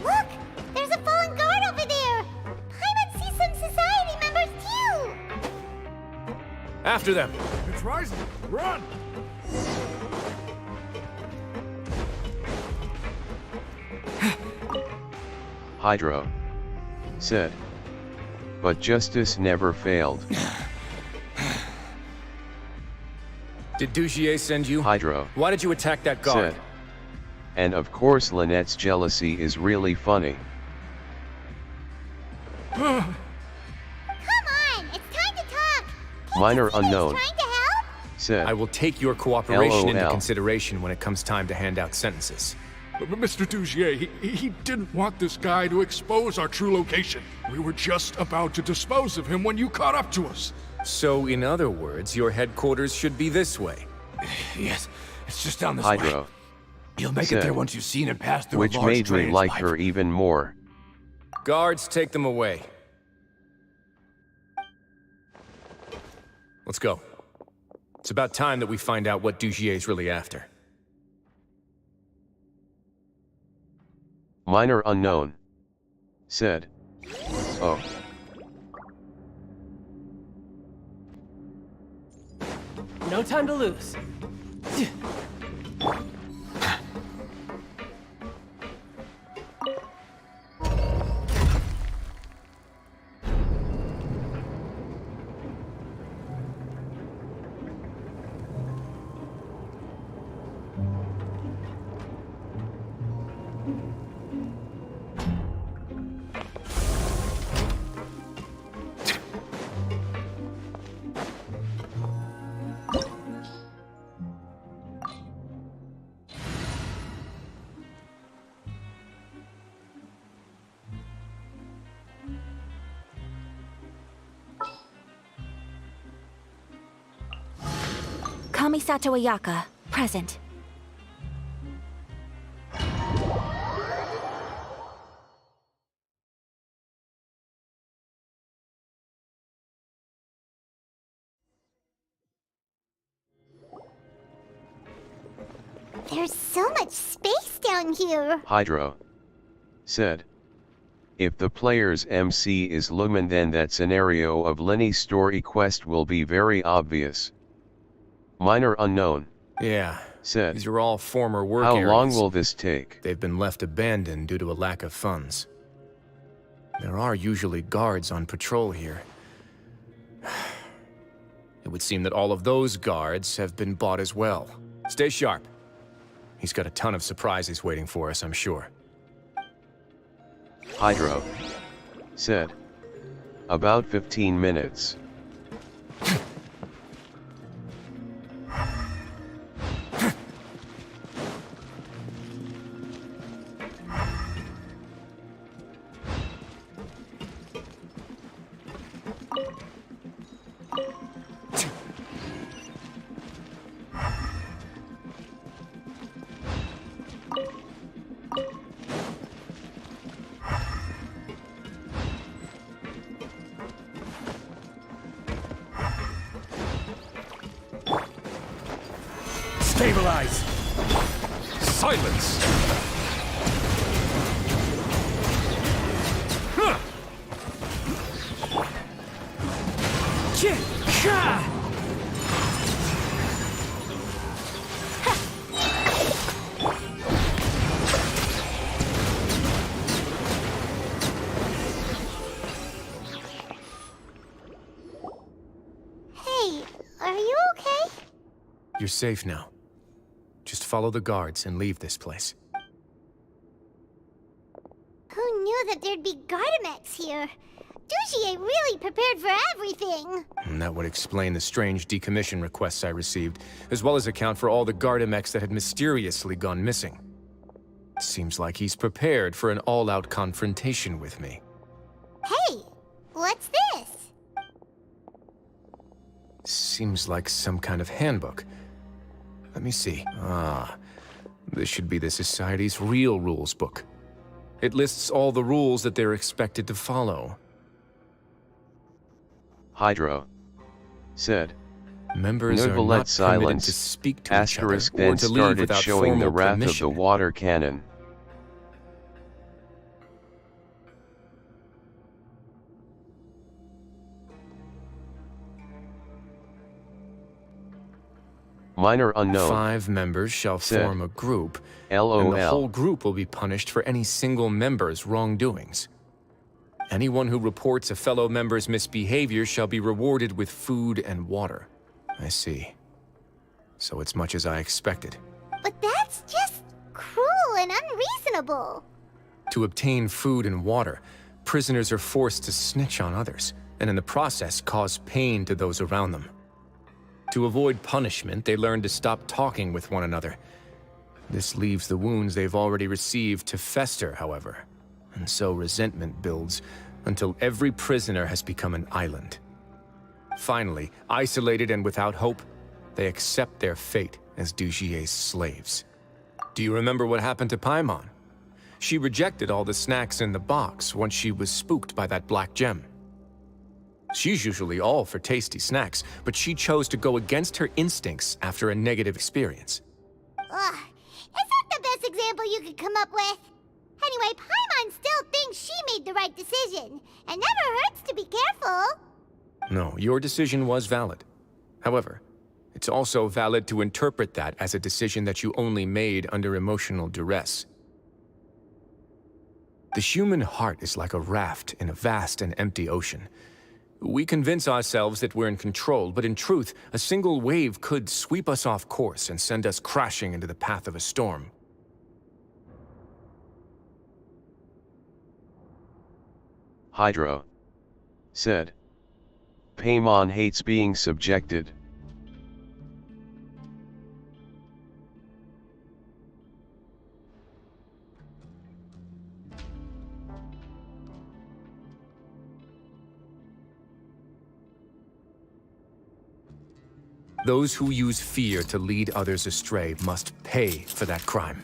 Look! There's a fallen guard over there! Paimon sees some society members too! After them. It's rising! Run! Hydro said, "But justice never failed." Did Dugier send you? Hydro Why did you attack that guard? said, "And of course Lynette's jealousy is really funny." Come on! It's time to talk! Minor unknown Trying to help? said, I will take your cooperation into LOL. consideration when it comes time to hand out sentences. But Mr. Dugier, he didn't want this guy to expose our true location. We were just about to dispose of him when you caught up to us. So, in other words, your headquarters should be this way. Yes, it's just down this way. Hydro. You'll make said, it there once you've seen and passed through which a large made me drainage like pipe. her even more. Guards, take them away. Let's go. It's about time that we find out what Dugier's really after. Minor unknown. Said. Oh. No time to lose. Kamisato Ayaka, present. There's so much space down here. Hydro. Said. If the player's MC is Lumen, then that scenario of Lenny's story quest will be very obvious. Minor unknown. Yeah. Said. These are all former work How areas. long will this take? They've been left abandoned due to a lack of funds. There are usually guards on patrol here. It would seem that all of those guards have been bought as well. Stay sharp. He's got a ton of surprises waiting for us, I'm sure. Hydro. Said. About 15 minutes. Stabilize! Silence! Hey, are you okay? You're safe now. Just follow the guards and leave this place. Who knew that there'd be Gardamex here? Dugier really prepared for everything. And that would explain the strange decommission requests I received, as well as account for all the Gardamex that had mysteriously gone missing. Seems like he's prepared for an all-out confrontation with me. Hey, what's this? Seems like some kind of handbook. Let me see. Ah, this should be the Society's real rules book. It lists all the rules that they're expected to follow. Hydro. Said. Members are Nurgle not let silence. permitted to speak to each other Asterisk or then to leave started without showing the formal wrath permission. of the water cannon. Minor unknown. 5 members shall Said. form a group, LOL. and the whole group will be punished for any single member's wrongdoings. Anyone who reports a fellow member's misbehavior shall be rewarded with food and water. I see. So it's much as I expected. But that's just cruel and unreasonable. To obtain food and water, prisoners are forced to snitch on others, and in the process cause pain to those around them. To avoid punishment, they learn to stop talking with one another. This leaves the wounds they've already received to fester, however, and so resentment builds until every prisoner has become an island. Finally, isolated and without hope, they accept their fate as Dujier's slaves. Do you remember what happened to Paimon? She rejected all the snacks in the box once she was spooked by that black gem. She's usually all for tasty snacks, but she chose to go against her instincts after a negative experience. Ugh, is that the best example you could come up with? Anyway, Paimon still thinks she made the right decision. It never hurts to be careful. No, your decision was valid. However, it's also valid to interpret that as a decision that you only made under emotional duress. The human heart is like a raft in a vast and empty ocean. We convince ourselves that we're in control, but in truth, a single wave could sweep us off course and send us crashing into the path of a storm. Hydro said, Paimon hates being subjected. Those who use fear to lead others astray must pay for that crime.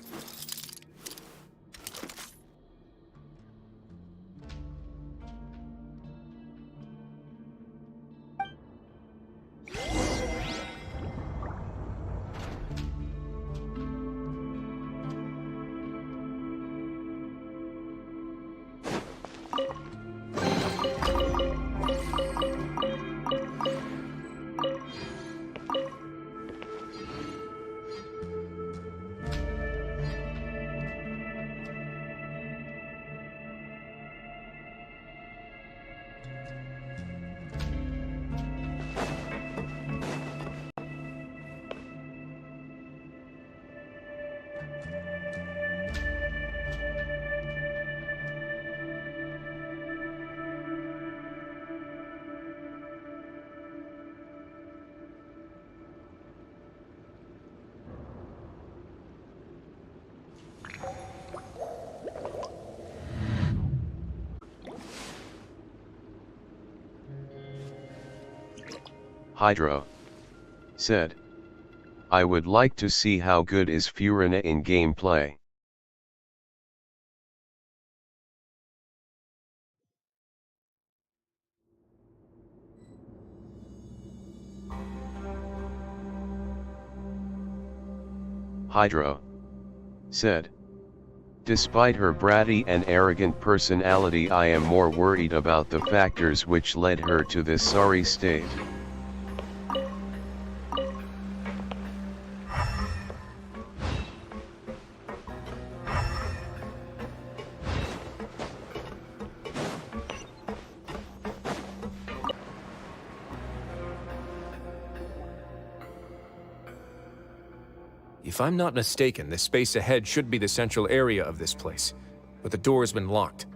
Hydro said, I would like to see how good is Furina in gameplay. Hydro said, despite her bratty and arrogant personality, I am more worried about the factors which led her to this sorry state. If I'm not mistaken, the space ahead should be the central area of this place, but the door's been locked.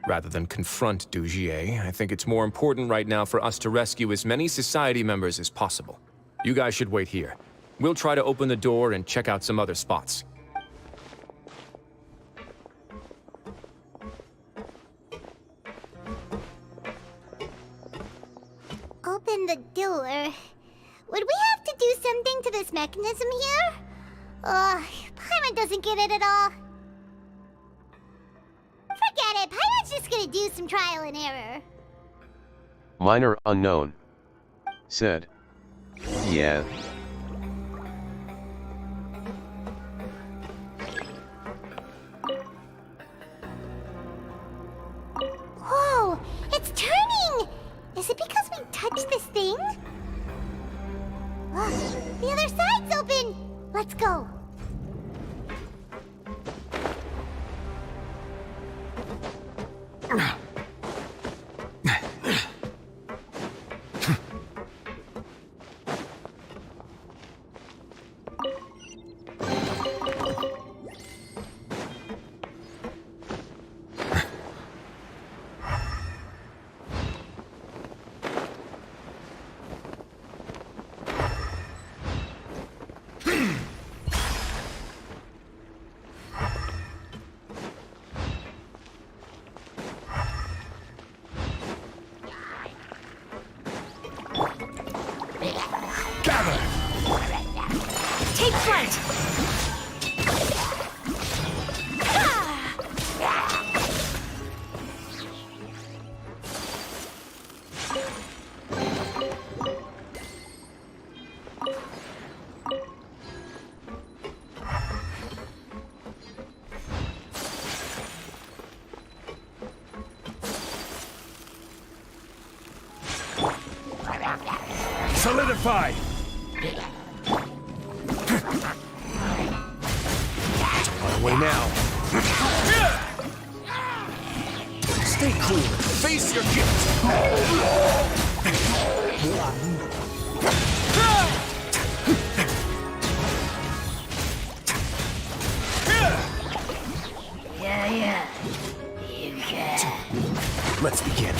Rather than confront Dugier, I think it's more important right now for us to rescue as many society members as possible. You guys should wait here. We'll try to open the door and check out some other spots. Open the door. Would we have to do something to this mechanism here? Ugh, Paimon doesn't get it at all. Forget it, Paimon's just gonna do some trial and error. Minor unknown said, yeah. Whoa, it's turning! Is it because we touched this thing? Look, the other side's open! Let's go! Lofi! On the way now. Stay cool. Face your gift. Yeah. You can. Let's begin.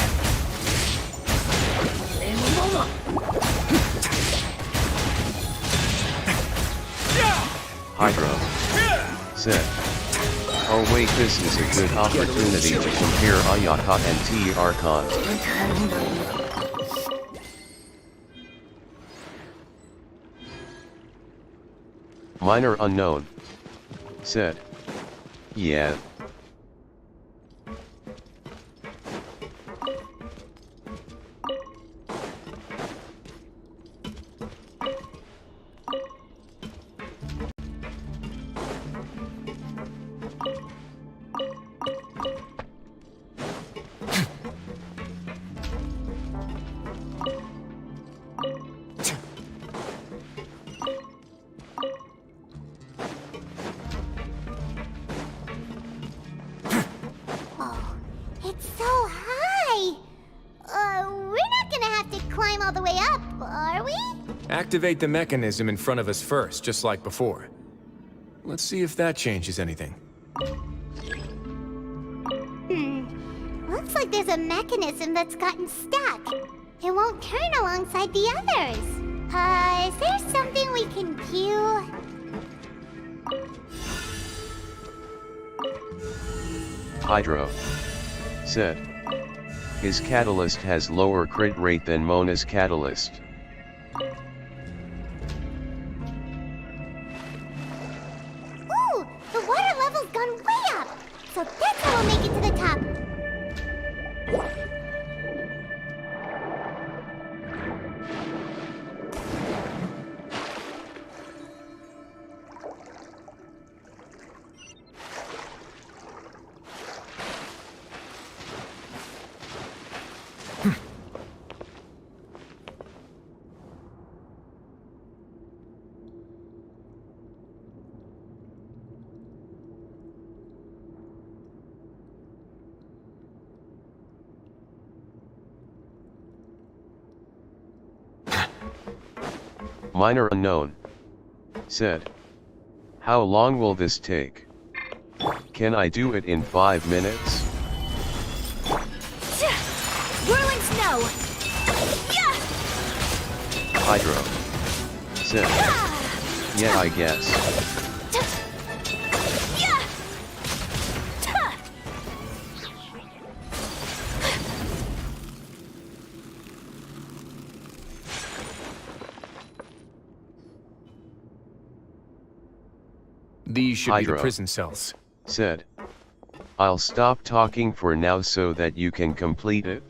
Hydro. Said. Oh wait, this is a good opportunity to compare Ayaka and T. Archon. Minor unknown. Said. Yeah. It's so high! We're not gonna have to climb all the way up, are we? Activate the mechanism in front of us first, just like before. Let's see if that changes anything. Looks like there's a mechanism that's gotten stuck. It won't turn alongside the others. Is there something we can do? Hydro. Said. His catalyst has lower crit rate than Mona's catalyst. Ooh! The water level's gone way up! So that's how we'll make it to the top. Minor unknown. Said. How long will this take? Can I do it in 5 minutes? Whirling snow! Hydro. Said. Yeah, I guess. These should be Hydro. the prison cells. Said. I'll stop talking for now so that you can complete it.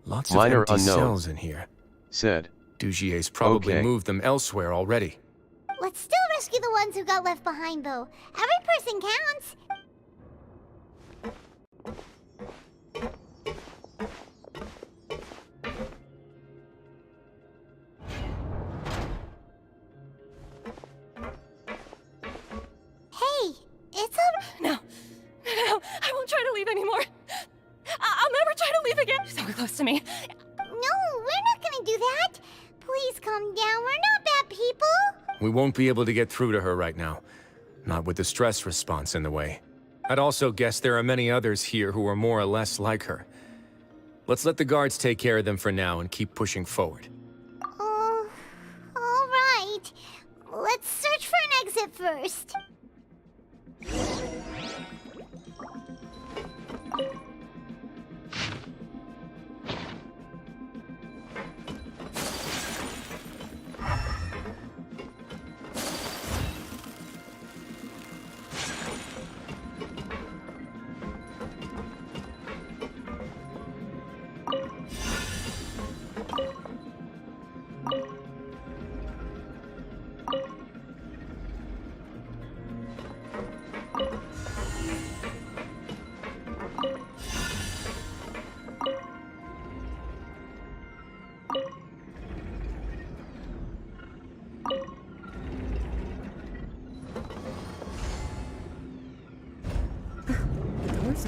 Lots of Minor empty unknown. cells in here. Said. Dugier's probably Okay. moved them elsewhere already. Let's still rescue the ones who got left behind, though. Every person counts. Hey, it's all... No, I won't try to leave anymore. I'll never try to leave again. So close to me. No, we're not gonna do that. Please calm down. We're not bad people. We won't be able to get through to her right now. Not with the stress response in the way. I'd also guess there are many others here who are more or less like her. Let's let the guards take care of them for now and keep pushing forward. All right. Let's search for an exit first.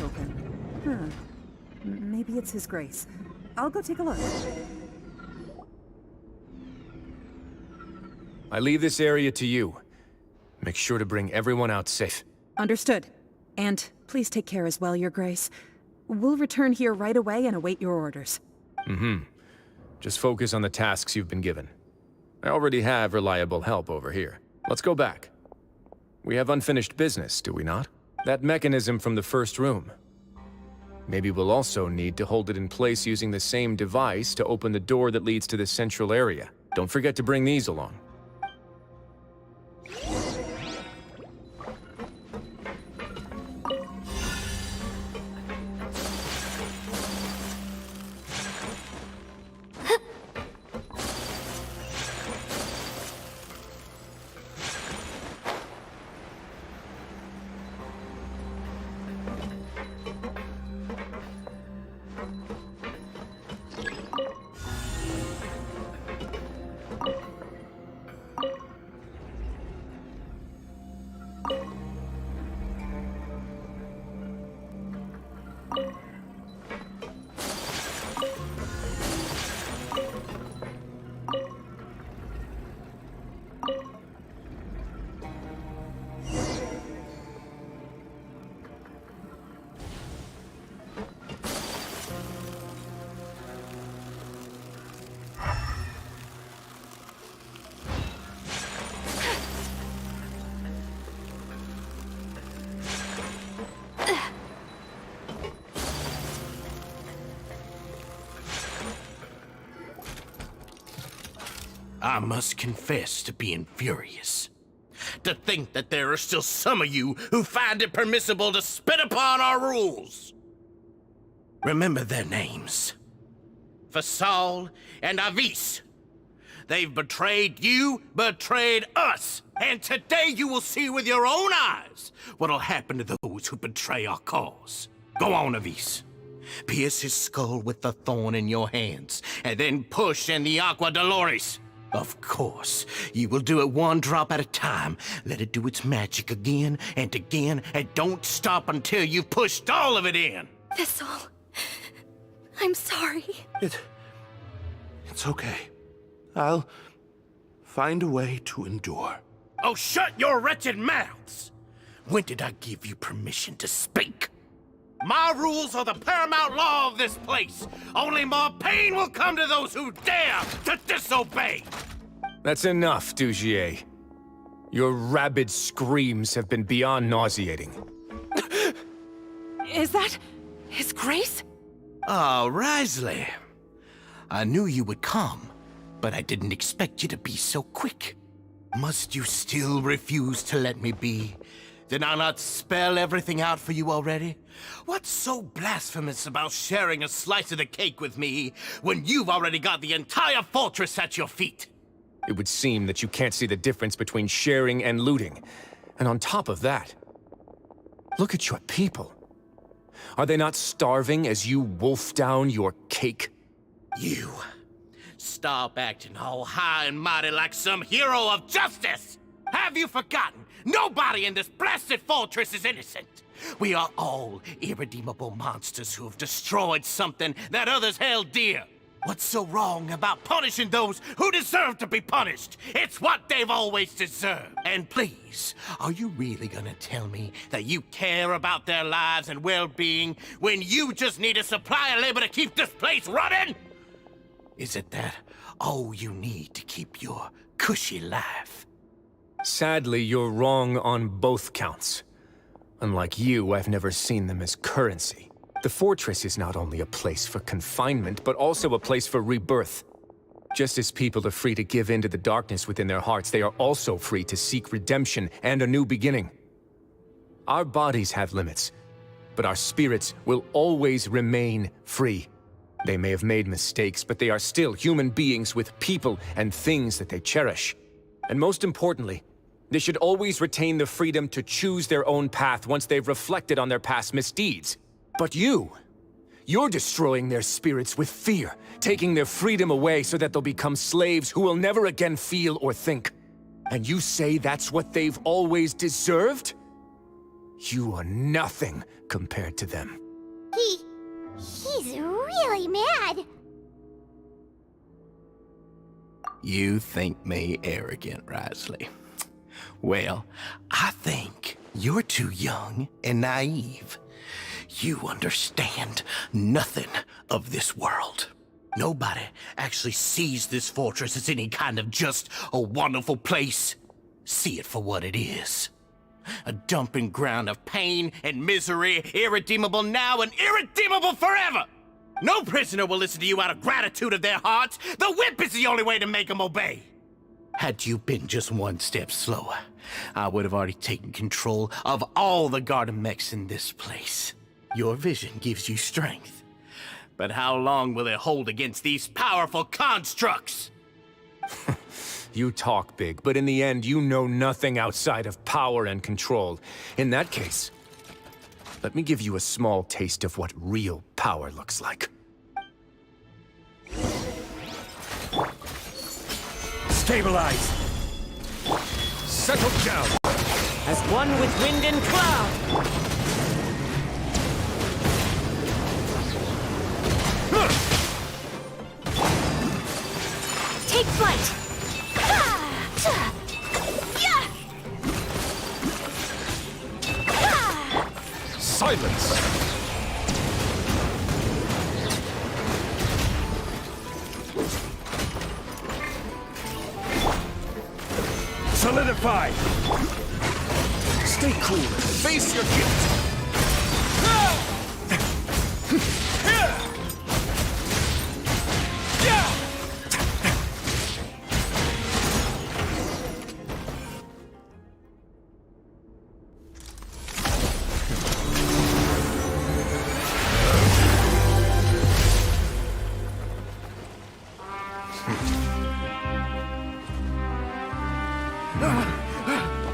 open. Huh. Maybe it's His Grace. I'll go take a look. I leave this area to you. Make sure to bring everyone out safe. Understood. And please take care as well, Your Grace. We'll return here right away and await your orders. Mm-hmm. Just focus on the tasks you've been given. I already have reliable help over here. Let's go back. We have unfinished business, do we not? That mechanism from the first room. Maybe we'll also need to hold it in place using the same device to open the door that leads to the central area. Don't forget to bring these along. I must confess to being furious. To think that there are still some of you who find it permissible to spit upon our rules. Remember their names. Fasal and Avis. They've betrayed you, betrayed us. And today you will see with your own eyes what'll happen to those who betray our cause. Go on, Avis. Pierce his skull with the thorn in your hands, and then push in the Aqua Dolores. Of course, you will do it one drop at a time. Let it do its magic again, and don't stop until you've pushed all of it in. Thistle, I'm sorry. It's okay. I'll find a way to endure. Oh, shut your wretched mouths! When did I give you permission to speak? My rules are the paramount law of this place. Only more pain will come to those who dare to disobey. That's enough, Dugier. Your rabid screams have been beyond nauseating. Is that His Grace? Oh, Wriothesley. I knew you would come, but I didn't expect you to be so quick. Must you still refuse to let me be? Did I not spell everything out for you already? What's so blasphemous about sharing a slice of the cake with me when you've already got the entire fortress at your feet? It would seem that you can't see the difference between sharing and looting. And on top of that, look at your people. Are they not starving as you wolf down your cake? You. Stop acting all high and mighty like some hero of justice! Have you forgotten? Nobody in this blasted fortress is innocent. We are all irredeemable monsters who have destroyed something that others held dear. What's so wrong about punishing those who deserve to be punished? It's what they've always deserved. And please, are you really gonna tell me that you care about their lives and well-being when you just need a supply of labor to keep this place running? Is it that all you need to keep your cushy life? Sadly, you're wrong on both counts. Unlike you, I've never seen them as currency. The fortress is not only a place for confinement, but also a place for rebirth. Just as people are free to give in to the darkness within their hearts, they are also free to seek redemption and a new beginning. Our bodies have limits, but our spirits will always remain free. They may have made mistakes, but they are still human beings with people and things that they cherish. And most importantly, they should always retain the freedom to choose their own path once they've reflected on their past misdeeds. But you're destroying their spirits with fear, taking their freedom away so that they'll become slaves who will never again feel or think. And you say that's what they've always deserved? You are nothing compared to them. He's really mad. You think me arrogant, Wriothesley? Well, I think you're too young and naive. You understand nothing of this world. Nobody actually sees this fortress as any kind of just a wonderful place. See it for what it is. A dumping ground of pain and misery, irredeemable now and irredeemable forever! No prisoner will listen to you out of gratitude of their hearts. The whip is the only way to make them obey. Had you been just one step slower, I would have already taken control of all the garden mechs in this place. Your vision gives you strength. But how long will it hold against these powerful constructs? You talk big, but in the end, you know nothing outside of power and control. In that case, let me give you a small taste of what real power looks like. Stabilize! Settle down! As one with wind and cloud! Take flight! Silence! Solidify! Stay cool and face your guilt!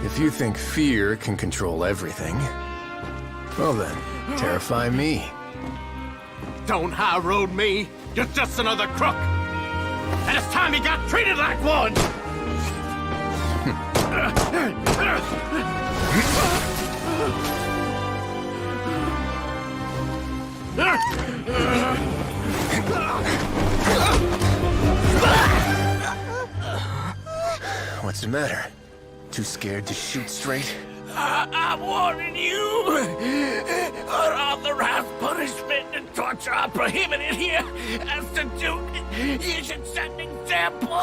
If you think fear can control everything, well then, terrify me. Don't high road me. You're just another crook. And it's time you got treated like one. What's the matter? Too scared to shoot straight? I'm warning you! Unauthorized punishment and torture are prohibited here. As the Duke, you should set an example.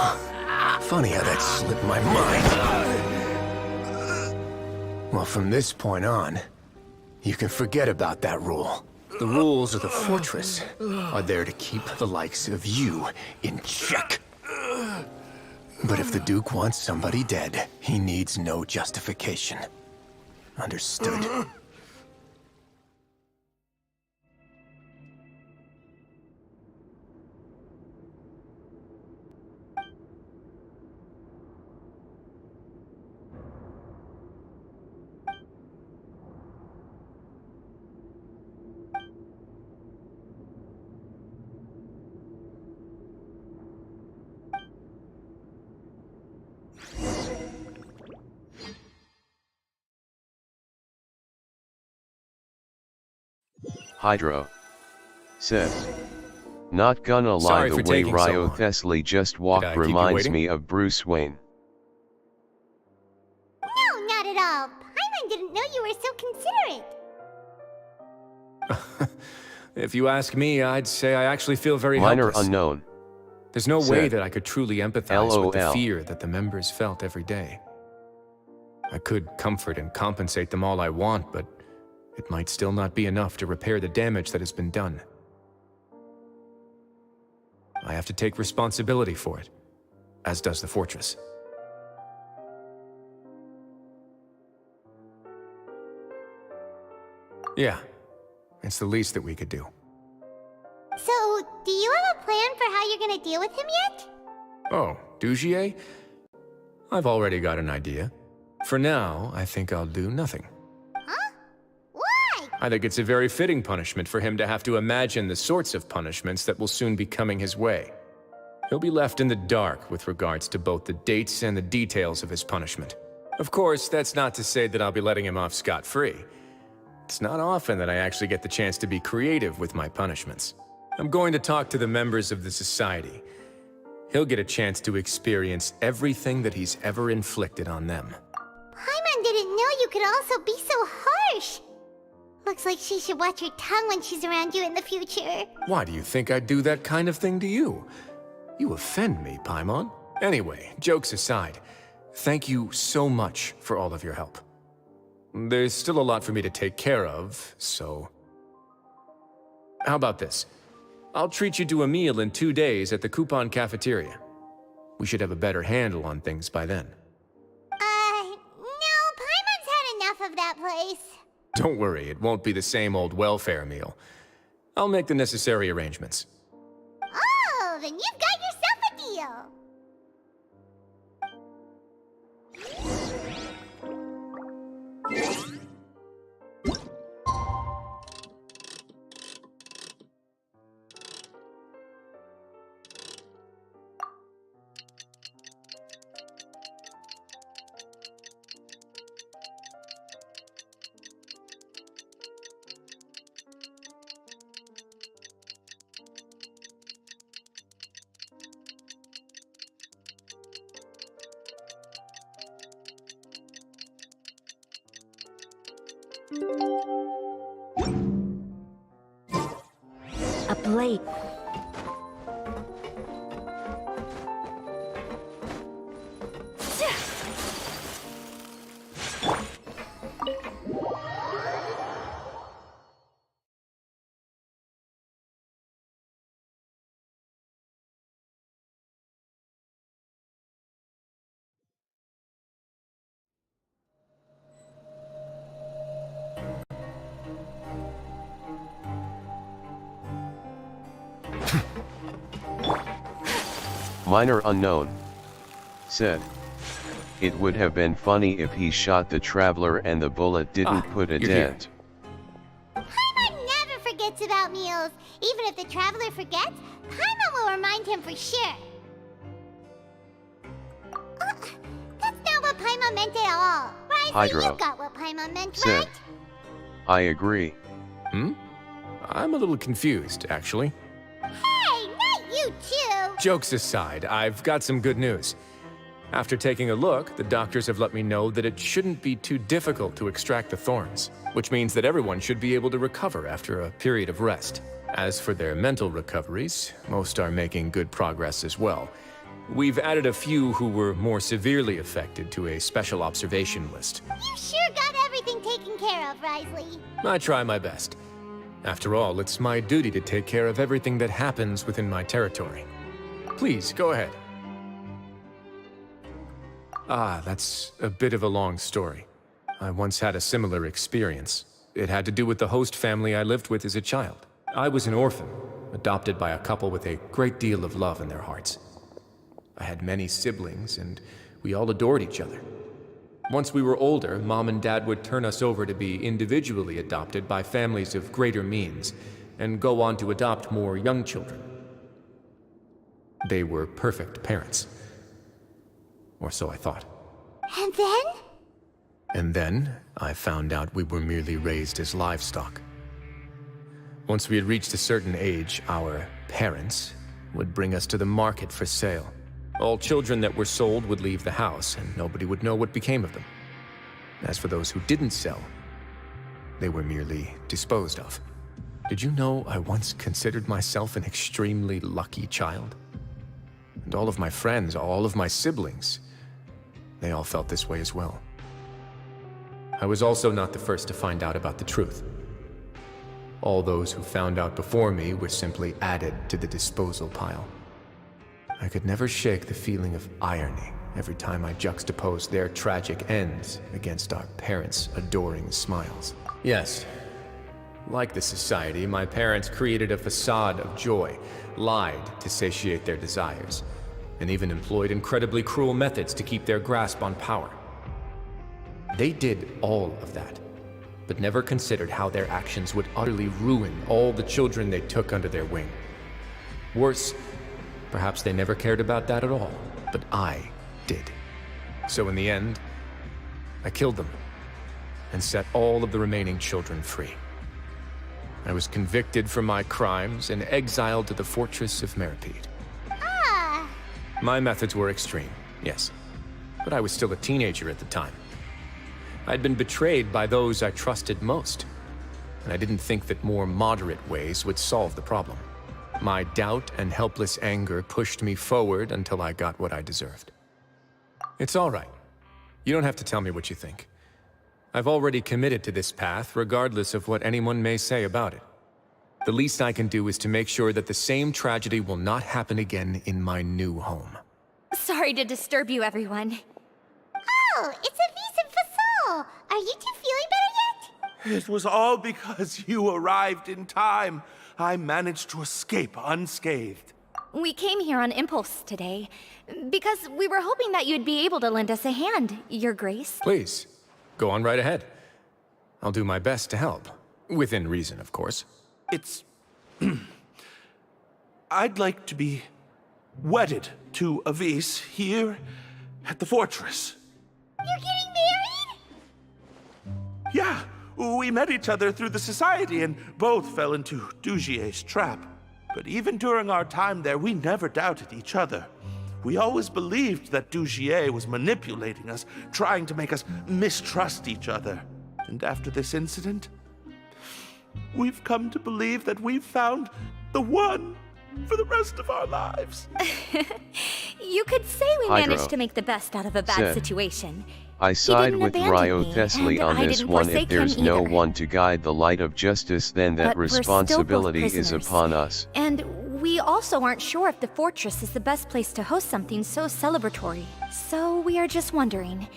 Funny how that slipped my mind. Well, from this point on, you can forget about that rule. The rules of the fortress are there to keep the likes of you in check. But if the Duke wants somebody dead, he needs no justification. Understood? Hydro says, "Not gonna lie, Sorry the for way taking so long. Wriothesley just Did I walked keep you reminds waiting? me of Bruce Wayne." No, not at all. Paimon didn't know you were so considerate. If you ask me, I'd say I actually feel very Minor helpless. unknown. There's no way Said, that I could truly empathize with the LOL. fear that the members felt every day. I could comfort and compensate them all I want, but it might still not be enough to repair the damage that has been done. I have to take responsibility for it, as does the fortress. Yeah, it's the least that we could do. So, do you have a plan for how you're gonna deal with him yet? Oh, Dugier? I've already got an idea. For now, I think I'll do nothing. Huh? Why? I think it's a very fitting punishment for him to have to imagine the sorts of punishments that will soon be coming his way. He'll be left in the dark with regards to both the dates and the details of his punishment. Of course, that's not to say that I'll be letting him off scot-free. It's not often that I actually get the chance to be creative with my punishments. I'm going to talk to the members of the society. He'll get a chance to experience everything that he's ever inflicted on them. Paimon didn't know you could also be so harsh. Looks like she should watch her tongue when she's around you in the future. Why do you think I'd do that kind of thing to you? You offend me, Paimon. Anyway, jokes aside, thank you so much for all of your help. There's still a lot for me to take care of, so... How about this? I'll treat you to a meal in 2 days at the Coupon Cafeteria. We should have a better handle on things by then. No, Paimon's had enough of that place. Don't worry, it won't be the same old welfare meal. I'll make the necessary arrangements. Oh, then you've got yourself a deal. A blade. Minor unknown said, "It would have been funny if he shot the traveler and the bullet didn't put a dent." Paimon never forgets about meals. Even if the traveler forgets, Paimon will remind him for sure. That's not what Paimon meant at all. Wriothesley, Hydro you got what Paimon meant, said, right? "I agree." I'm a little confused, actually. Hey, not you too! Jokes aside, I've got some good news. After taking a look, the doctors have let me know that it shouldn't be too difficult to extract the thorns, which means that everyone should be able to recover after a period of rest. As for their mental recoveries, most are making good progress as well. We've added a few who were more severely affected to a special observation list. You sure got everything taken care of, Wriothesley. I try my best. After all, it's my duty to take care of everything that happens within my territory. Please, go ahead. That's a bit of a long story. I once had a similar experience. It had to do with the host family I lived with as a child. I was an orphan, adopted by a couple with a great deal of love in their hearts. I had many siblings, and we all adored each other. Once we were older, Mom and Dad would turn us over to be individually adopted by families of greater means, and go on to adopt more young children. They were perfect parents. Or so I thought. And then? And then, I found out we were merely raised as livestock. Once we had reached a certain age, our parents would bring us to the market for sale. All children that were sold would leave the house, and nobody would know what became of them. As for those who didn't sell, they were merely disposed of. Did you know I once considered myself an extremely lucky child? And all of my friends, all of my siblings, they all felt this way as well. I was also not the first to find out about the truth. All those who found out before me were simply added to the disposal pile. I could never shake the feeling of irony every time I juxtaposed their tragic ends against our parents' adoring smiles. Yes, like the society, my parents created a facade of joy, lied to satiate their desires, and even employed incredibly cruel methods to keep their grasp on power. They did all of that, but never considered how their actions would utterly ruin all the children they took under their wing. Worse, perhaps they never cared about that at all, but I did. So in the end, I killed them. and set all of the remaining children free. I was convicted for my crimes and exiled to the fortress of Meripede. Ah! My methods were extreme, yes, but I was still a teenager at the time. I'd been betrayed by those I trusted most, and I didn't think that more moderate ways would solve the problem. My doubt and helpless anger pushed me forward until I got what I deserved. It's all right. You don't have to tell me what you think. I've already committed to this path, regardless of what anyone may say about it. The least I can do is to make sure that the same tragedy will not happen again in my new home. Sorry to disturb you, everyone. Oh, it's Avis and Fasol! Are you two feeling better yet? It was all because you arrived in time. I managed to escape unscathed. We came here on impulse today, because we were hoping that you'd be able to lend us a hand, Your Grace. Please, go on right ahead. I'll do my best to help. Within reason, of course. It's... I'd like to be wedded to Avis here at the fortress. You're getting married? Yeah, we met each other through the society and both fell into Dugier's trap. But even during our time there, we never doubted each other. We always believed that Dugier was manipulating us, trying to make us mistrust each other. And after this incident, we've come to believe that we've found the one for the rest of our lives. You could say we managed to make the best out of a bad situation. I side with Wriothesley on this one. If there's no one to guide the light of justice, then that responsibility is upon us. And we also aren't sure if the fortress is the best place to host something so celebratory. So we are just wondering,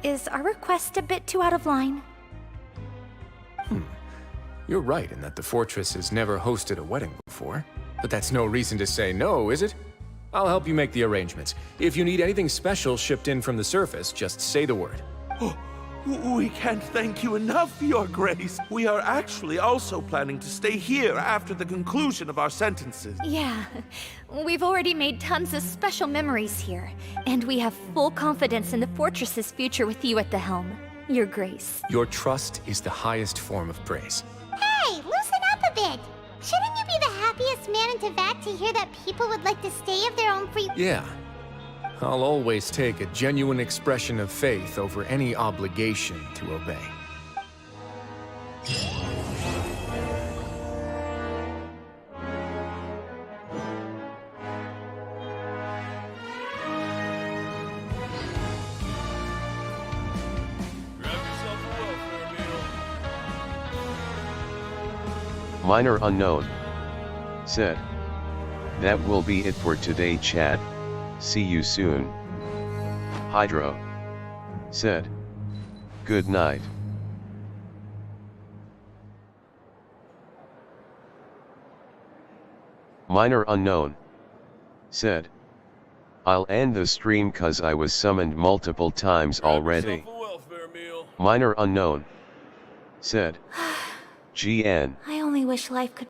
is our request a bit too out of line? You're right in that the fortress has never hosted a wedding before. But that's no reason to say no, is it? I'll help you make the arrangements. If you need anything special shipped in from the surface, just say the word. Oh, we can't thank you enough, Your Grace. We are actually also planning to stay here after the conclusion of our sentences. Yeah, we've already made tons of special memories here, and we have full confidence in the fortress's future with you at the helm, Your Grace. Your trust is the highest form of praise. Hey, loosen up a bit! Shouldn't you be the happiest man in Teyvat to hear that people would like to stay of their own free— Yeah. I'll always take a genuine expression of faith over any obligation to obey. Minor unknown. Said. That will be it for today, chat. See you soon. Hydro. Said. Good night. Minor unknown. Said. I'll end the stream cause I was summoned multiple times already. Minor unknown. Said. GN. I only wish life could